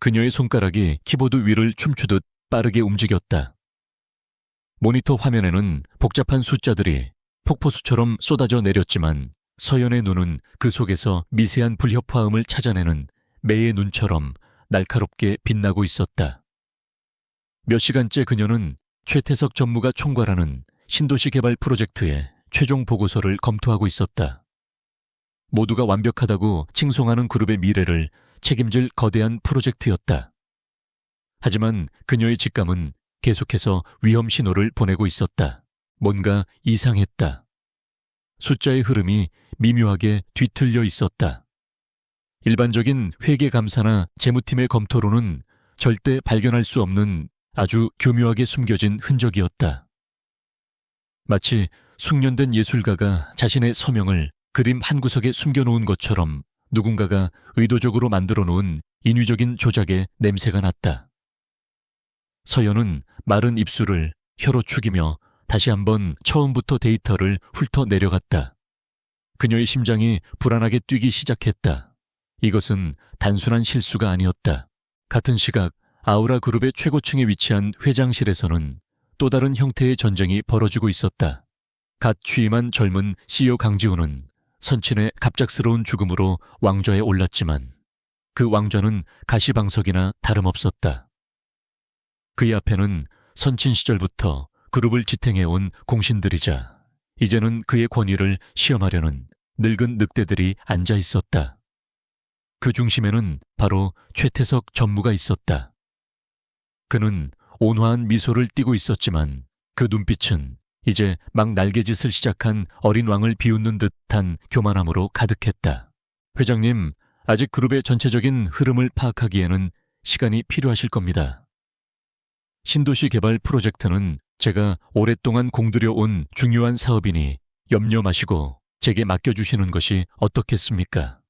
그녀의 손가락이 키보드 위를 춤추듯 빠르게 움직였다. 모니터 화면에는 복잡한 숫자들이 폭포수처럼 쏟아져 내렸지만 서연의 눈은 그 속에서 미세한 불협화음을 찾아내는 매의 눈처럼 날카롭게 빛나고 있었다. 몇 시간째 그녀는 최태석 전무가 총괄하는 신도시 개발 프로젝트의 최종 보고서를 검토하고 있었다. 모두가 완벽하다고 칭송하는 그룹의 미래를 책임질 거대한 프로젝트였다. 하지만 그녀의 직감은 계속해서 위험 신호를 보내고 있었다. 뭔가 이상했다. 숫자의 흐름이 미묘하게 뒤틀려 있었다. 일반적인 회계 감사나 재무팀의 검토로는 절대 발견할 수 없는 아주 교묘하게 숨겨진 흔적이었다. 마치 숙련된 예술가가 자신의 서명을 그림 한 구석에 숨겨놓은 것처럼 누군가가 의도적으로 만들어 놓은 인위적인 조작의 냄새가 났다. 서연은 마른 입술을 혀로 축이며 다시 한번 처음부터 데이터를 훑어 내려갔다. 그녀의 심장이 불안하게 뛰기 시작했다. 이것은 단순한 실수가 아니었다. 같은 시각 아우라 그룹의 최고층에 위치한 회장실에서는 또 다른 형태의 전쟁이 벌어지고 있었다. 갓 취임한 젊은 CEO 강지훈은 선친의 갑작스러운 죽음으로 왕좌에 올랐지만 그 왕좌는 가시방석이나 다름없었다. 그의 앞에는 선친 시절부터 그룹을 지탱해온 공신들이자 이제는 그의 권위를 시험하려는 늙은 늑대들이 앉아 있었다. 그 중심에는 바로 최태석 전무가 있었다. 그는 온화한 미소를 띠고 있었지만 그 눈빛은 이제 막 날개짓을 시작한 어린 왕을 비웃는 듯한 교만함으로 가득했다. 회장님, 아직 그룹의 전체적인 흐름을 파악하기에는 시간이 필요하실 겁니다. 신도시 개발 프로젝트는 제가 오랫동안 공들여온 중요한 사업이니 염려 마시고 제게 맡겨주시는 것이 어떻겠습니까?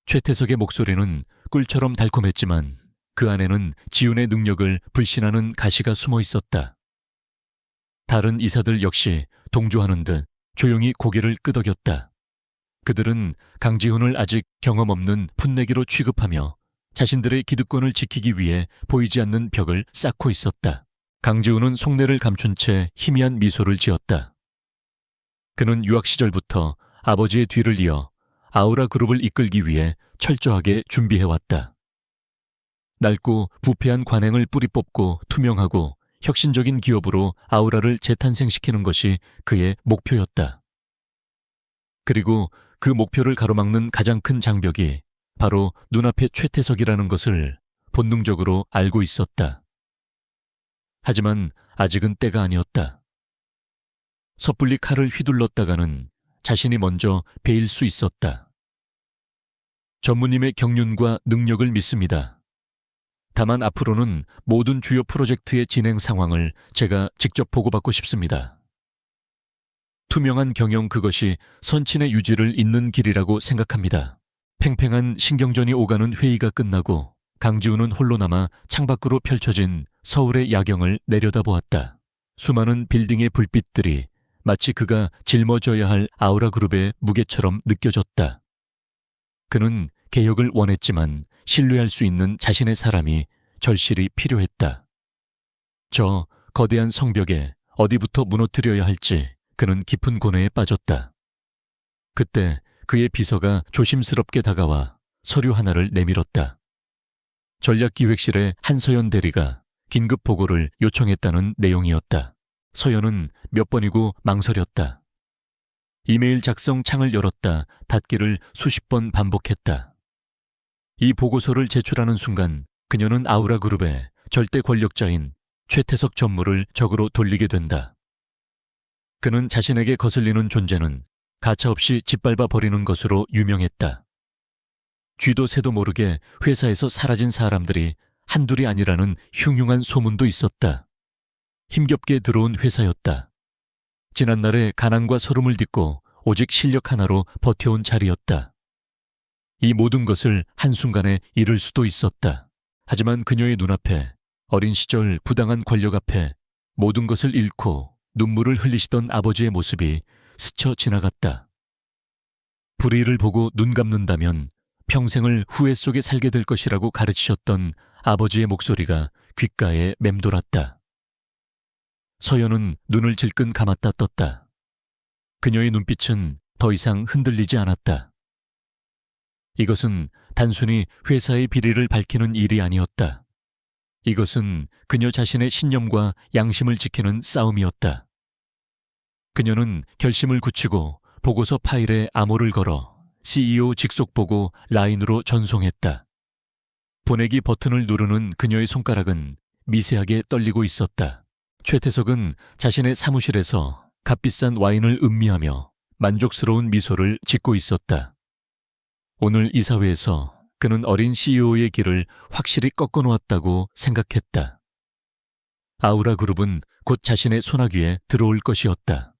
최태석의 목소리는 꿀처럼 달콤했지만 그 안에는 지훈의 능력을 불신하는 가시가 숨어 있었다. 다른 이사들 역시 동조하는 듯 조용히 고개를 끄덕였다. 그들은 강지훈을 아직 경험 없는 풋내기로 취급하며 자신들의 기득권을 지키기 위해 보이지 않는 벽을 쌓고 있었다. 강지훈은 속내를 감춘 채 희미한 미소를 지었다. 그는 유학 시절부터 아버지의 뒤를 이어 아우라 그룹을 이끌기 위해 철저하게 준비해왔다. 낡고 부패한 관행을 뿌리 뽑고 투명하고 혁신적인 기업으로 아우라를 재탄생시키는 것이 그의 목표였다. 그리고 그 목표를 가로막는 가장 큰 장벽이 바로 눈앞의 최태석이라는 것을 본능적으로 알고 있었다. 하지만 아직은 때가 아니었다. 섣불리 칼을 휘둘렀다가는 자신이 먼저 베일 수 있었다. 전무님의 경륜과 능력을 믿습니다. 다만 앞으로는 모든 주요 프로젝트의 진행 상황을 제가 직접 보고받고 싶습니다. 투명한 경영, 그것이 선친의 유지를 잇는 길이라고 생각합니다. 팽팽한 신경전이 오가는 회의가 끝나고 강지훈은 홀로 남아 창밖으로 펼쳐진 서울의 야경을 내려다보았다. 수많은 빌딩의 불빛들이 마치 그가 짊어져야 할 아우라 그룹의 무게처럼 느껴졌다. 그는 개혁을 원했지만 신뢰할 수 있는 자신의 사람이 절실히 필요했다. 저 거대한 성벽에 어디부터 무너뜨려야 할지 그는 깊은 고뇌에 빠졌다. 그때 그의 비서가 조심스럽게 다가와 서류 하나를 내밀었다. 전략기획실의 한서연 대리가 긴급 보고를 요청했다는 내용이었다. 서연은 몇 번이고 망설였다. 이메일 작성 창을 열었다 닫기를 수십 번 반복했다. 이 보고서를 제출하는 순간 그녀는 아우라 그룹의 절대 권력자인 최태석 전무를 적으로 돌리게 된다. 그는 자신에게 거슬리는 존재는 가차없이 짓밟아 버리는 것으로 유명했다. 쥐도 새도 모르게 회사에서 사라진 사람들이 한둘이 아니라는 흉흉한 소문도 있었다. 힘겹게 들어온 회사였다. 지난날의 가난과 서름을 딛고 오직 실력 하나로 버텨온 자리였다. 이 모든 것을 한순간에 잃을 수도 있었다. 하지만 그녀의 눈앞에 어린 시절 부당한 권력 앞에 모든 것을 잃고 눈물을 흘리시던 아버지의 모습이 스쳐 지나갔다. 불의를 보고 눈 감는다면 평생을 후회 속에 살게 될 것이라고 가르치셨던 아버지의 목소리가 귓가에 맴돌았다. 서연은 눈을 질끈 감았다 떴다. 그녀의 눈빛은 더 이상 흔들리지 않았다. 이것은 단순히 회사의 비리를 밝히는 일이 아니었다. 이것은 그녀 자신의 신념과 양심을 지키는 싸움이었다. 그녀는 결심을 굳히고 보고서 파일에 암호를 걸어 CEO 직속 보고 라인으로 전송했다. 보내기 버튼을 누르는 그녀의 손가락은 미세하게 떨리고 있었다. 최태석은 자신의 사무실에서 값비싼 와인을 음미하며 만족스러운 미소를 짓고 있었다. 오늘 이사회에서 그는 어린 CEO의 길을 확실히 꺾어놓았다고 생각했다. 아우라 그룹은 곧 자신의 손아귀에 들어올 것이었다.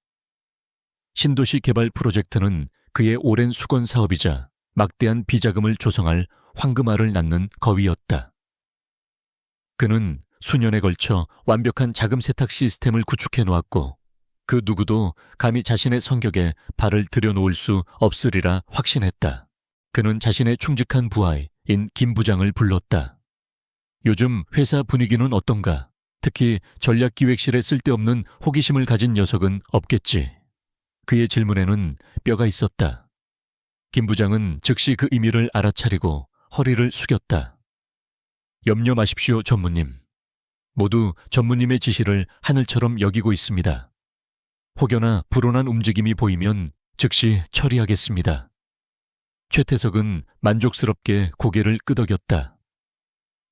신도시 개발 프로젝트는 그의 오랜 수건 사업이자 막대한 비자금을 조성할 황금알을 낳는 거위였다. 그는 수년에 걸쳐 완벽한 자금 세탁 시스템을 구축해 놓았고 그 누구도 감히 자신의 성격에 발을 들여놓을 수 없으리라 확신했다. 그는 자신의 충직한 부하인 김 부장을 불렀다. 요즘 회사 분위기는 어떤가? 특히 전략기획실에 쓸데없는 호기심을 가진 녀석은 없겠지. 그의 질문에는 뼈가 있었다. 김 부장은 즉시 그 의미를 알아차리고 허리를 숙였다. 염려 마십시오, 전무님. 모두 전무님의 지시를 하늘처럼 여기고 있습니다. 혹여나 불온한 움직임이 보이면 즉시 처리하겠습니다. 최태석은 만족스럽게 고개를 끄덕였다.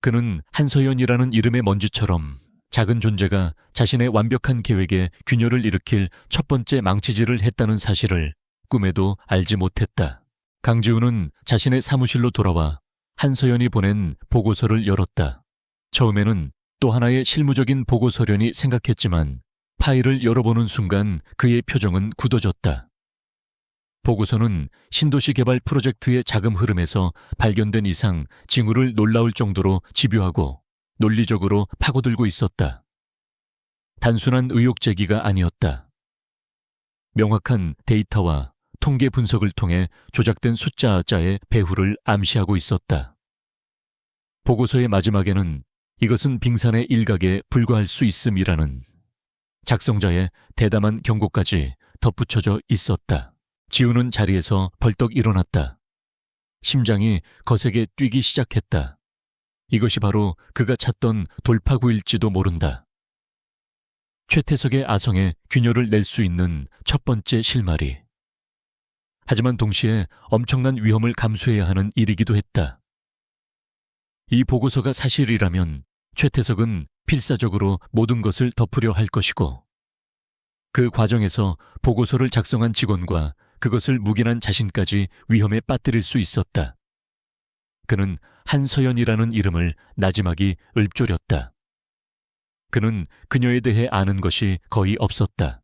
그는 한서연이라는 이름의 먼지처럼 작은 존재가 자신의 완벽한 계획에 균열을 일으킬 첫 번째 망치질을 했다는 사실을 꿈에도 알지 못했다. 강지우는 자신의 사무실로 돌아와 한서연이 보낸 보고서를 열었다. 처음에는 또 하나의 실무적인 보고서련이 생각했지만 파일을 열어보는 순간 그의 표정은 굳어졌다. 보고서는 신도시 개발 프로젝트의 자금 흐름에서 발견된 이상 징후를 놀라울 정도로 집요하고 논리적으로 파고들고 있었다. 단순한 의혹 제기가 아니었다. 명확한 데이터와 통계 분석을 통해 조작된 숫자자의 배후를 암시하고 있었다. 보고서의 마지막에는 이것은 빙산의 일각에 불과할 수 있음이라는 작성자의 대담한 경고까지 덧붙여져 있었다. 지우는 자리에서 벌떡 일어났다. 심장이 거세게 뛰기 시작했다. 이것이 바로 그가 찾던 돌파구일지도 모른다. 최태석의 아성에 균열을 낼 수 있는 첫 번째 실마리. 하지만 동시에 엄청난 위험을 감수해야 하는 일이기도 했다. 이 보고서가 사실이라면 최태석은 필사적으로 모든 것을 덮으려 할 것이고 그 과정에서 보고서를 작성한 직원과 그것을 묵인한 자신까지 위험에 빠뜨릴 수 있었다. 그는 한서연이라는 이름을 나지막이 읊조렸다. 그는 그녀에 대해 아는 것이 거의 없었다.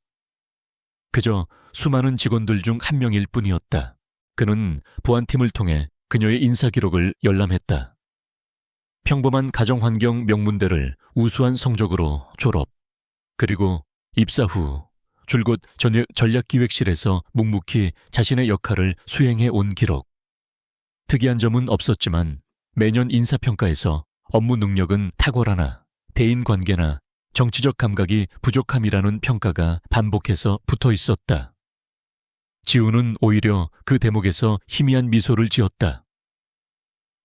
그저 수많은 직원들 중 한 명일 뿐이었다. 그는 보안팀을 통해 그녀의 인사기록을 열람했다. 평범한 가정환경 명문대를 우수한 성적으로 졸업, 그리고 입사 후 줄곧 전략기획실에서 묵묵히 자신의 역할을 수행해 온 기록. 특이한 점은 없었지만 매년 인사평가에서 업무 능력은 탁월하나 대인관계나 정치적 감각이 부족함이라는 평가가 반복해서 붙어 있었다. 지우는 오히려 그 대목에서 희미한 미소를 지었다.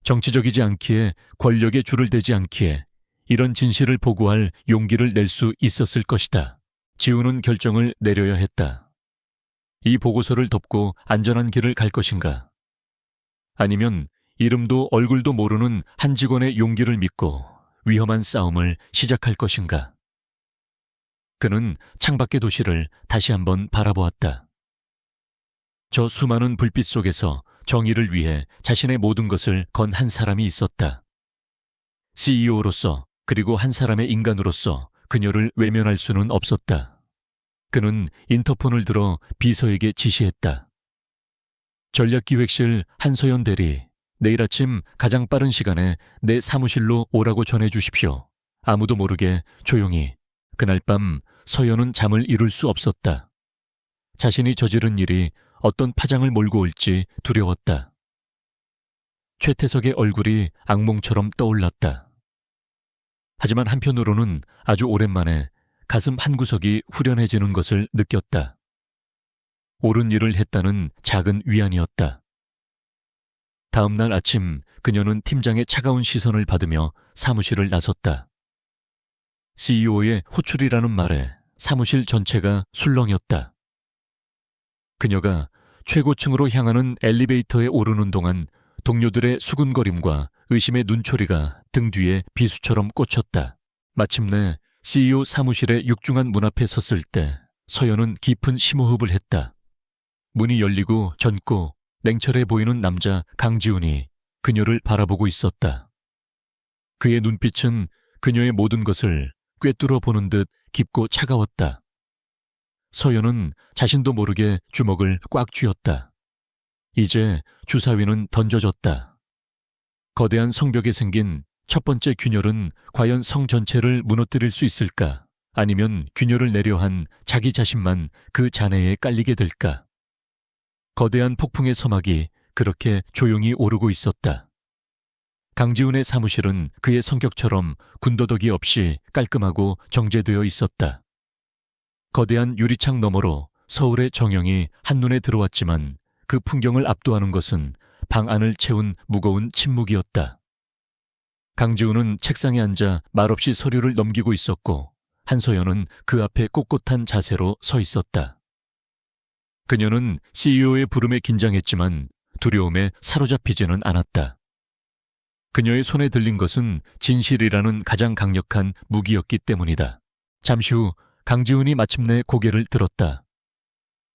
정치적이지 않기에 권력에 줄을 대지 않기에 이런 진실을 보고할 용기를 낼 수 있었을 것이다. 지우는 결정을 내려야 했다. 이 보고서를 덮고 안전한 길을 갈 것인가? 아니면 이름도 얼굴도 모르는 한 직원의 용기를 믿고 위험한 싸움을 시작할 것인가? 그는 창밖의 도시를 다시 한번 바라보았다. 저 수많은 불빛 속에서 정의를 위해 자신의 모든 것을 건 한 사람이 있었다. CEO로서 그리고 한 사람의 인간으로서 그녀를 외면할 수는 없었다. 그는 인터폰을 들어 비서에게 지시했다. 전략기획실 한서연 대리, 내일 아침 가장 빠른 시간에 내 사무실로 오라고 전해주십시오. 아무도 모르게 조용히. 그날 밤 서연은 잠을 이룰 수 없었다. 자신이 저지른 일이 어떤 파장을 몰고 올지 두려웠다. 최태석의 얼굴이 악몽처럼 떠올랐다. 하지만 한편으로는 아주 오랜만에 가슴 한구석이 후련해지는 것을 느꼈다. 옳은 일을 했다는 작은 위안이었다. 다음 날 아침 그녀는 팀장의 차가운 시선을 받으며 사무실을 나섰다. CEO의 호출이라는 말에 사무실 전체가 술렁였다. 그녀가 최고층으로 향하는 엘리베이터에 오르는 동안 동료들의 수군거림과 의심의 눈초리가 등 뒤에 비수처럼 꽂혔다. 마침내 CEO 사무실의 육중한 문 앞에 섰을 때 서연은 깊은 심호흡을 했다. 문이 열리고 젊고 냉철해 보이는 남자 강지훈이 그녀를 바라보고 있었다. 그의 눈빛은 그녀의 모든 것을 꿰뚫어 보는 듯 깊고 차가웠다. 서연은 자신도 모르게 주먹을 꽉 쥐었다. 이제 주사위는 던져졌다. 거대한 성벽에 생긴 첫 번째 균열은 과연 성 전체를 무너뜨릴 수 있을까? 아니면 균열을 내려한 자기 자신만 그 잔해에 깔리게 될까? 거대한 폭풍의 서막이 그렇게 조용히 오르고 있었다. 강지훈의 사무실은 그의 성격처럼 군더더기 없이 깔끔하고 정제되어 있었다. 거대한 유리창 너머로 서울의 정영이 한눈에 들어왔지만 그 풍경을 압도하는 것은 방 안을 채운 무거운 침묵이었다. 강지훈은 책상에 앉아 말없이 서류를 넘기고 있었고 한서연은 그 앞에 꼿꼿한 자세로 서 있었다. 그녀는 CEO의 부름에 긴장했지만 두려움에 사로잡히지는 않았다. 그녀의 손에 들린 것은 진실이라는 가장 강력한 무기였기 때문이다. 잠시 후 강지훈이 마침내 고개를 들었다.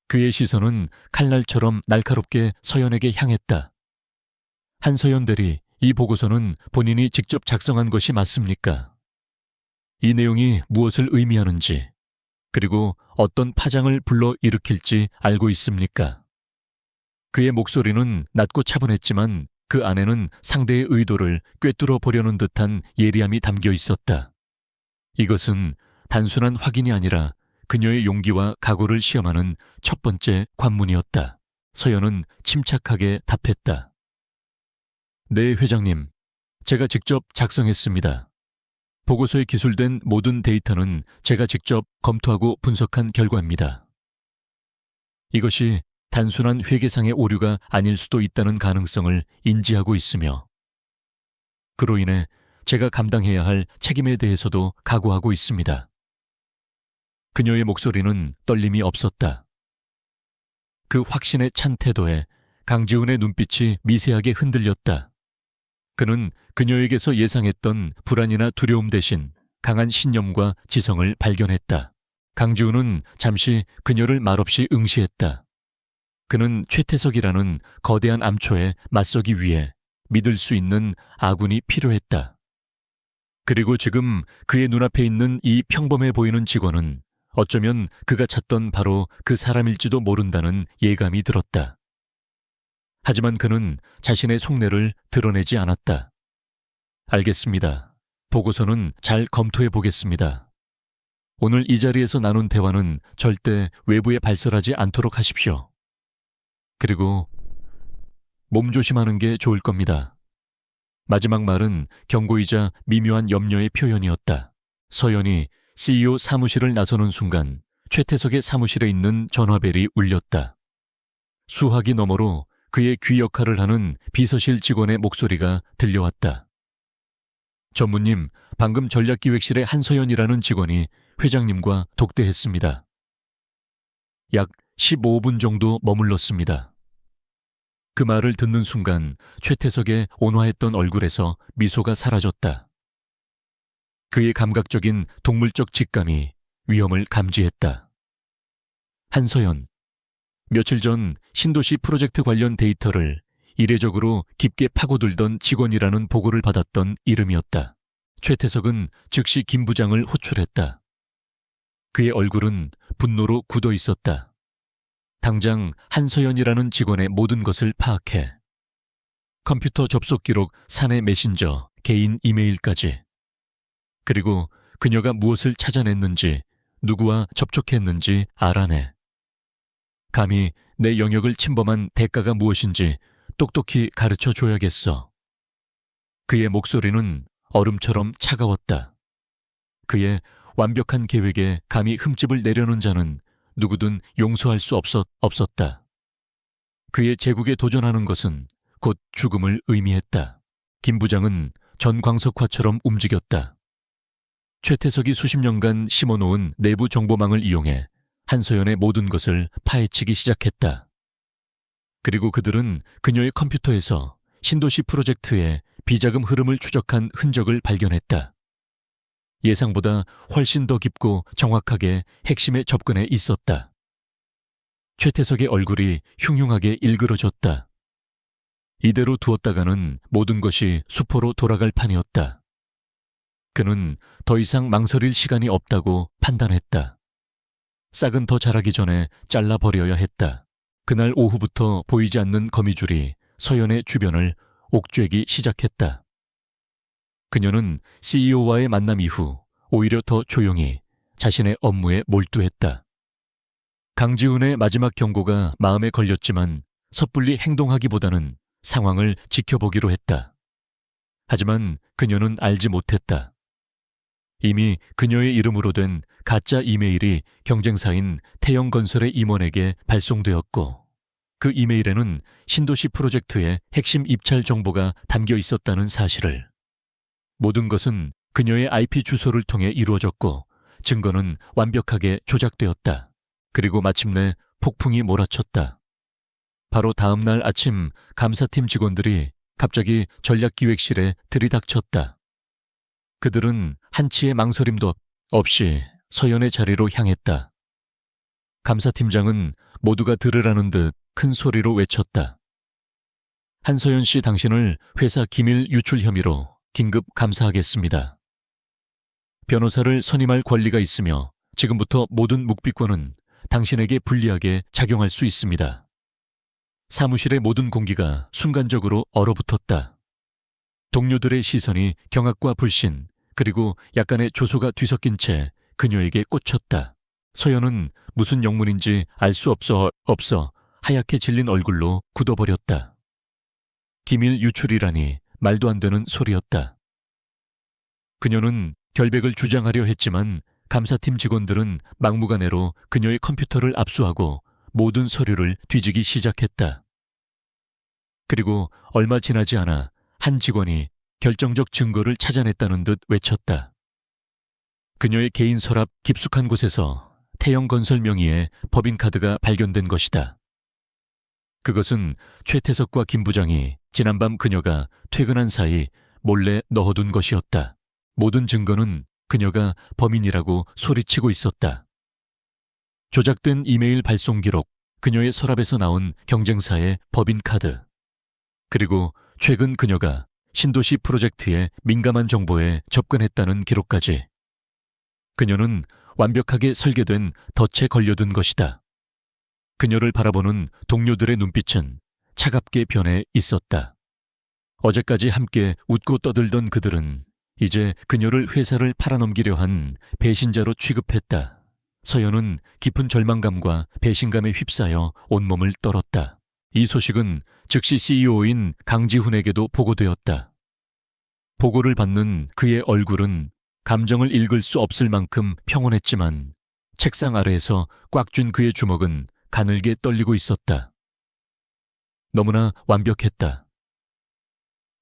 그의 시선은 칼날처럼 날카롭게 서연에게 향했다. 한서연 대리, 이 보고서는 본인이 직접 작성한 것이 맞습니까? 이 내용이 무엇을 의미하는지, 그리고 어떤 파장을 불러일으킬지 알고 있습니까? 그의 목소리는 낮고 차분했지만 그 안에는 상대의 의도를 꿰뚫어 보려는 듯한 예리함이 담겨 있었다. 이것은 단순한 확인이 아니라 그녀의 용기와 각오를 시험하는 첫 번째 관문이었다. 서연은 침착하게 답했다. 네, 회장님. 제가 직접 작성했습니다. 보고서에 기술된 모든 데이터는 제가 직접 검토하고 분석한 결과입니다. 이것이 단순한 회계상의 오류가 아닐 수도 있다는 가능성을 인지하고 있으며 그로 인해 제가 감당해야 할 책임에 대해서도 각오하고 있습니다. 그녀의 목소리는 떨림이 없었다. 그 확신에 찬 태도에 강지훈의 눈빛이 미세하게 흔들렸다. 그는 그녀에게서 예상했던 불안이나 두려움 대신 강한 신념과 지성을 발견했다. 강지훈은 잠시 그녀를 말없이 응시했다. 그는 최태석이라는 거대한 암초에 맞서기 위해 믿을 수 있는 아군이 필요했다. 그리고 지금 그의 눈앞에 있는 이 평범해 보이는 직원은 어쩌면 그가 찾던 바로 그 사람일지도 모른다는 예감이 들었다. 하지만 그는 자신의 속내를 드러내지 않았다. 알겠습니다. 보고서는 잘 검토해 보겠습니다. 오늘 이 자리에서 나눈 대화는 절대 외부에 발설하지 않도록 하십시오. 그리고 몸조심하는 게 좋을 겁니다. 마지막 말은 경고이자 미묘한 염려의 표현이었다. 서연이 CEO 사무실을 나서는 순간 최태석의 사무실에 있는 전화벨이 울렸다. 수화기 너머로 그의 귀 역할을 하는 비서실 직원의 목소리가 들려왔다. 전무님, 방금 전략기획실의 한서연이라는 직원이 회장님과 독대했습니다. 약 15분 정도 머물렀습니다. 그 말을 듣는 순간 최태석의 온화했던 얼굴에서 미소가 사라졌다. 그의 감각적인 동물적 직감이 위험을 감지했다. 한서연, 며칠 전 신도시 프로젝트 관련 데이터를 이례적으로 깊게 파고들던 직원이라는 보고를 받았던 이름이었다. 최태석은 즉시 김 부장을 호출했다. 그의 얼굴은 분노로 굳어 있었다. 당장 한서연이라는 직원의 모든 것을 파악해. 컴퓨터 접속 기록, 사내 메신저, 개인 이메일까지. 그리고 그녀가 무엇을 찾아냈는지, 누구와 접촉했는지 알아내. 감히 내 영역을 침범한 대가가 무엇인지 똑똑히 가르쳐 줘야겠어. 그의 목소리는 얼음처럼 차가웠다. 그의 완벽한 계획에 감히 흠집을 내려는 자는 누구든 용서할 수 없었다. 그의 제국에 도전하는 것은 곧 죽음을 의미했다. 김 부장은 전광석화처럼 움직였다. 최태석이 수십 년간 심어놓은 내부 정보망을 이용해 한서연의 모든 것을 파헤치기 시작했다. 그리고 그들은 그녀의 컴퓨터에서 신도시 프로젝트의 비자금 흐름을 추적한 흔적을 발견했다. 예상보다 훨씬 더 깊고 정확하게 핵심에 접근해 있었다. 최태석의 얼굴이 흉흉하게 일그러졌다. 이대로 두었다가는 모든 것이 수포로 돌아갈 판이었다. 그는 더 이상 망설일 시간이 없다고 판단했다. 싹은 더 자라기 전에 잘라버려야 했다. 그날 오후부터 보이지 않는 거미줄이 서연의 주변을 옥죄기 시작했다. 그녀는 CEO와의 만남 이후 오히려 더 조용히 자신의 업무에 몰두했다. 강지훈의 마지막 경고가 마음에 걸렸지만 섣불리 행동하기보다는 상황을 지켜보기로 했다. 하지만 그녀는 알지 못했다. 이미 그녀의 이름으로 된 가짜 이메일이 경쟁사인 태영건설의 임원에게 발송되었고 그 이메일에는 신도시 프로젝트의 핵심 입찰 정보가 담겨 있었다는 사실을. 모든 것은 그녀의 IP 주소를 통해 이루어졌고 증거는 완벽하게 조작되었다. 그리고 마침내 폭풍이 몰아쳤다. 바로 다음 날 아침 감사팀 직원들이 갑자기 전략기획실에 들이닥쳤다. 그들은 한치의 망설임도 없이 서연의 자리로 향했다. 감사팀장은 모두가 들으라는 듯 큰 소리로 외쳤다. 한서연 씨, 당신을 회사 기밀 유출 혐의로 긴급 감사하겠습니다. 변호사를 선임할 권리가 있으며 지금부터 모든 묵비권은 당신에게 불리하게 작용할 수 있습니다. 사무실의 모든 공기가 순간적으로 얼어붙었다. 동료들의 시선이 경악과 불신, 그리고 약간의 조소가 뒤섞인 채 그녀에게 꽂혔다. 서연은 무슨 영문인지 알 수 없어 하얗게 질린 얼굴로 굳어버렸다. 기밀 유출이라니 말도 안 되는 소리였다. 그녀는 결백을 주장하려 했지만 감사팀 직원들은 막무가내로 그녀의 컴퓨터를 압수하고 모든 서류를 뒤지기 시작했다. 그리고 얼마 지나지 않아 한 직원이 결정적 증거를 찾아냈다는 듯 외쳤다. 그녀의 개인 서랍 깊숙한 곳에서 태영건설 명의의 법인카드가 발견된 것이다. 그것은 최태석과 김 부장이 지난밤 그녀가 퇴근한 사이 몰래 넣어둔 것이었다. 모든 증거는 그녀가 범인이라고 소리치고 있었다. 조작된 이메일 발송 기록, 그녀의 서랍에서 나온 경쟁사의 법인카드, 그리고 최근 그녀가 신도시 프로젝트의 민감한 정보에 접근했다는 기록까지. 그녀는 완벽하게 설계된 덫에 걸려든 것이다. 그녀를 바라보는 동료들의 눈빛은 차갑게 변해 있었다. 어제까지 함께 웃고 떠들던 그들은 이제 그녀를 회사를 팔아넘기려 한 배신자로 취급했다. 서연은 깊은 절망감과 배신감에 휩싸여 온몸을 떨었다. 이 소식은 즉시 CEO인 강지훈에게도 보고되었다. 보고를 받는 그의 얼굴은 감정을 읽을 수 없을 만큼 평온했지만 책상 아래에서 꽉 쥔 그의 주먹은 가늘게 떨리고 있었다. 너무나 완벽했다.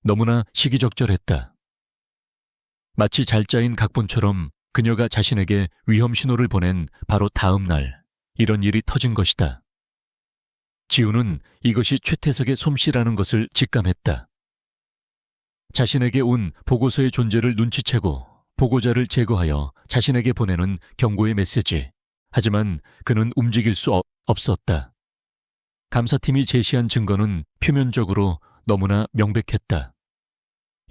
너무나 시기적절했다. 마치 잘 짜인 각본처럼 그녀가 자신에게 위험 신호를 보낸 바로 다음 날 이런 일이 터진 것이다. 지우는 이것이 최태석의 솜씨라는 것을 직감했다. 자신에게 온 보고서의 존재를 눈치채고 보고자를 제거하여 자신에게 보내는 경고의 메시지. 하지만 그는 움직일 수 없었다. 감사팀이 제시한 증거는 표면적으로 너무나 명백했다.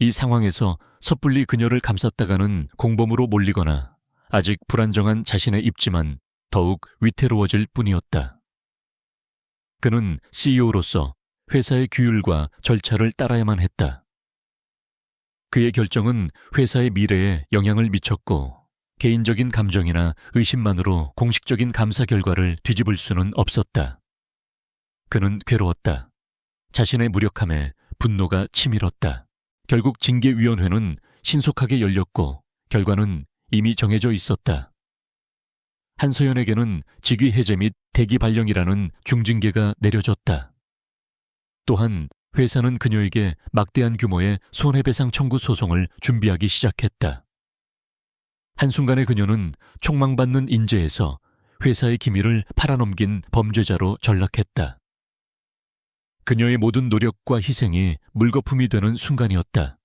이 상황에서 섣불리 그녀를 감쌌다가는 공범으로 몰리거나 아직 불안정한 자신의 입지만 더욱 위태로워질 뿐이었다. 그는 CEO로서 회사의 규율과 절차를 따라야만 했다. 그의 결정은 회사의 미래에 영향을 미쳤고 개인적인 감정이나 의심만으로 공식적인 감사 결과를 뒤집을 수는 없었다. 그는 괴로웠다. 자신의 무력함에 분노가 치밀었다. 결국 징계위원회는 신속하게 열렸고 결과는 이미 정해져 있었다. 한서연에게는 직위 해제 및 대기 발령이라는 중징계가 내려졌다. 또한 회사는 그녀에게 막대한 규모의 손해배상 청구 소송을 준비하기 시작했다. 한순간에 그녀는 촉망받는 인재에서 회사의 기밀을 팔아넘긴 범죄자로 전락했다. 그녀의 모든 노력과 희생이 물거품이 되는 순간이었다.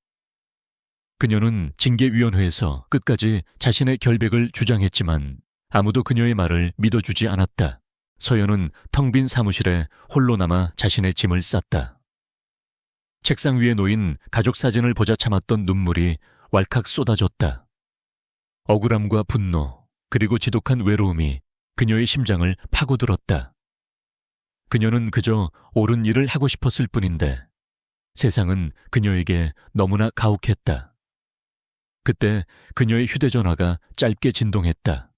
그녀는 징계위원회에서 끝까지 자신의 결백을 주장했지만 아무도 그녀의 말을 믿어주지 않았다. 서연은 텅 빈 사무실에 홀로 남아 자신의 짐을 쌌다. 책상 위에 놓인 가족 사진을 보자 참았던 눈물이 왈칵 쏟아졌다. 억울함과 분노, 그리고 지독한 외로움이 그녀의 심장을 파고들었다. 그녀는 그저 옳은 일을 하고 싶었을 뿐인데 세상은 그녀에게 너무나 가혹했다. 그때 그녀의 휴대전화가 짧게 진동했다.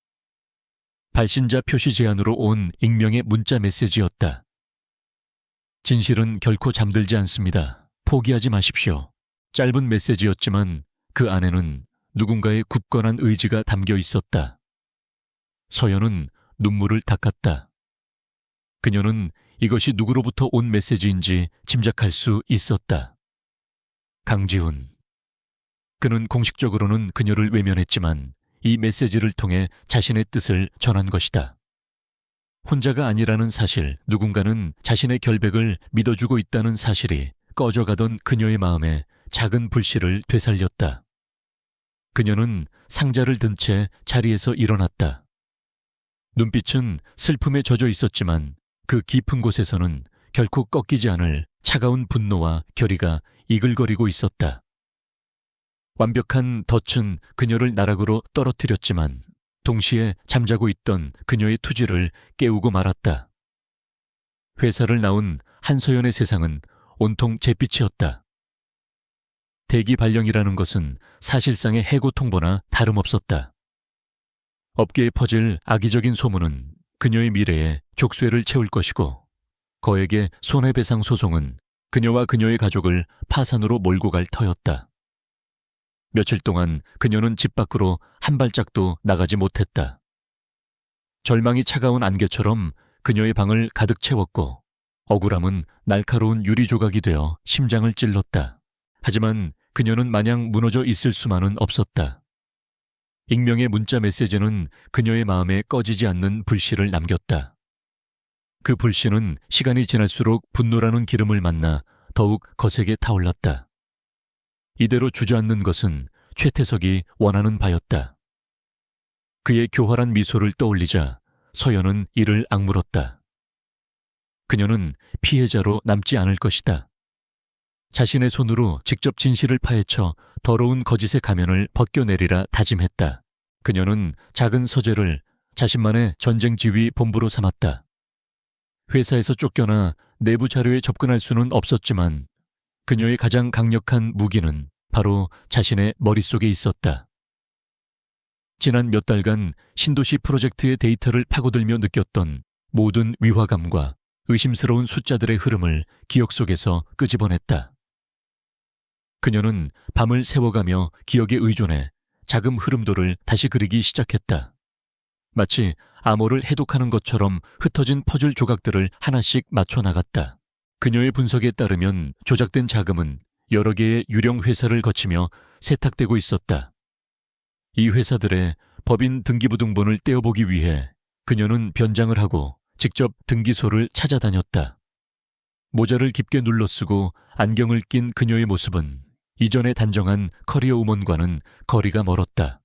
발신자 표시 제한으로 온 익명의 문자 메시지였다. 진실은 결코 잠들지 않습니다. 포기하지 마십시오. 짧은 메시지였지만 그 안에는 누군가의 굳건한 의지가 담겨 있었다. 서연은 눈물을 닦았다. 그녀는 이것이 누구로부터 온 메시지인지 짐작할 수 있었다. 강지훈. 그는 공식적으로는 그녀를 외면했지만 이 메시지를 통해 자신의 뜻을 전한 것이다. 혼자가 아니라는 사실, 누군가는 자신의 결백을 믿어주고 있다는 사실이 꺼져가던 그녀의 마음에 작은 불씨를 되살렸다. 그녀는 상자를 든 채 자리에서 일어났다. 눈빛은 슬픔에 젖어 있었지만 그 깊은 곳에서는 결코 꺾이지 않을 차가운 분노와 결의가 이글거리고 있었다. 완벽한 덫은 그녀를 나락으로 떨어뜨렸지만 동시에 잠자고 있던 그녀의 투지를 깨우고 말았다. 회사를 나온 한서연의 세상은 온통 잿빛이었다. 대기 발령이라는 것은 사실상의 해고 통보나 다름없었다. 업계에 퍼질 악의적인 소문은 그녀의 미래에 족쇄를 채울 것이고 거액의 손해배상 소송은 그녀와 그녀의 가족을 파산으로 몰고 갈 터였다. 며칠 동안 그녀는 집 밖으로 한 발짝도 나가지 못했다. 절망이 차가운 안개처럼 그녀의 방을 가득 채웠고 억울함은 날카로운 유리 조각이 되어 심장을 찔렀다. 하지만 그녀는 마냥 무너져 있을 수만은 없었다. 익명의 문자 메시지는 그녀의 마음에 꺼지지 않는 불씨를 남겼다. 그 불씨는 시간이 지날수록 분노라는 기름을 만나 더욱 거세게 타올랐다. 이대로 주저앉는 것은 최태석이 원하는 바였다. 그의 교활한 미소를 떠올리자 서연은 이를 악물었다. 그녀는 피해자로 남지 않을 것이다. 자신의 손으로 직접 진실을 파헤쳐 더러운 거짓의 가면을 벗겨내리라 다짐했다. 그녀는 작은 서재를 자신만의 전쟁 지휘 본부로 삼았다. 회사에서 쫓겨나 내부 자료에 접근할 수는 없었지만 그녀의 가장 강력한 무기는 바로 자신의 머릿속에 있었다. 지난 몇 달간 신도시 프로젝트의 데이터를 파고들며 느꼈던 모든 위화감과 의심스러운 숫자들의 흐름을 기억 속에서 끄집어냈다. 그녀는 밤을 새워가며 기억에 의존해 자금 흐름도를 다시 그리기 시작했다. 마치 암호를 해독하는 것처럼 흩어진 퍼즐 조각들을 하나씩 맞춰 나갔다. 그녀의 분석에 따르면 조작된 자금은 여러 개의 유령 회사를 거치며 세탁되고 있었다. 이 회사들의 법인 등기부등본을 떼어보기 위해 그녀는 변장을 하고 직접 등기소를 찾아다녔다. 모자를 깊게 눌러쓰고 안경을 낀 그녀의 모습은 이전에 단정한 커리어 우먼과는 거리가 멀었다.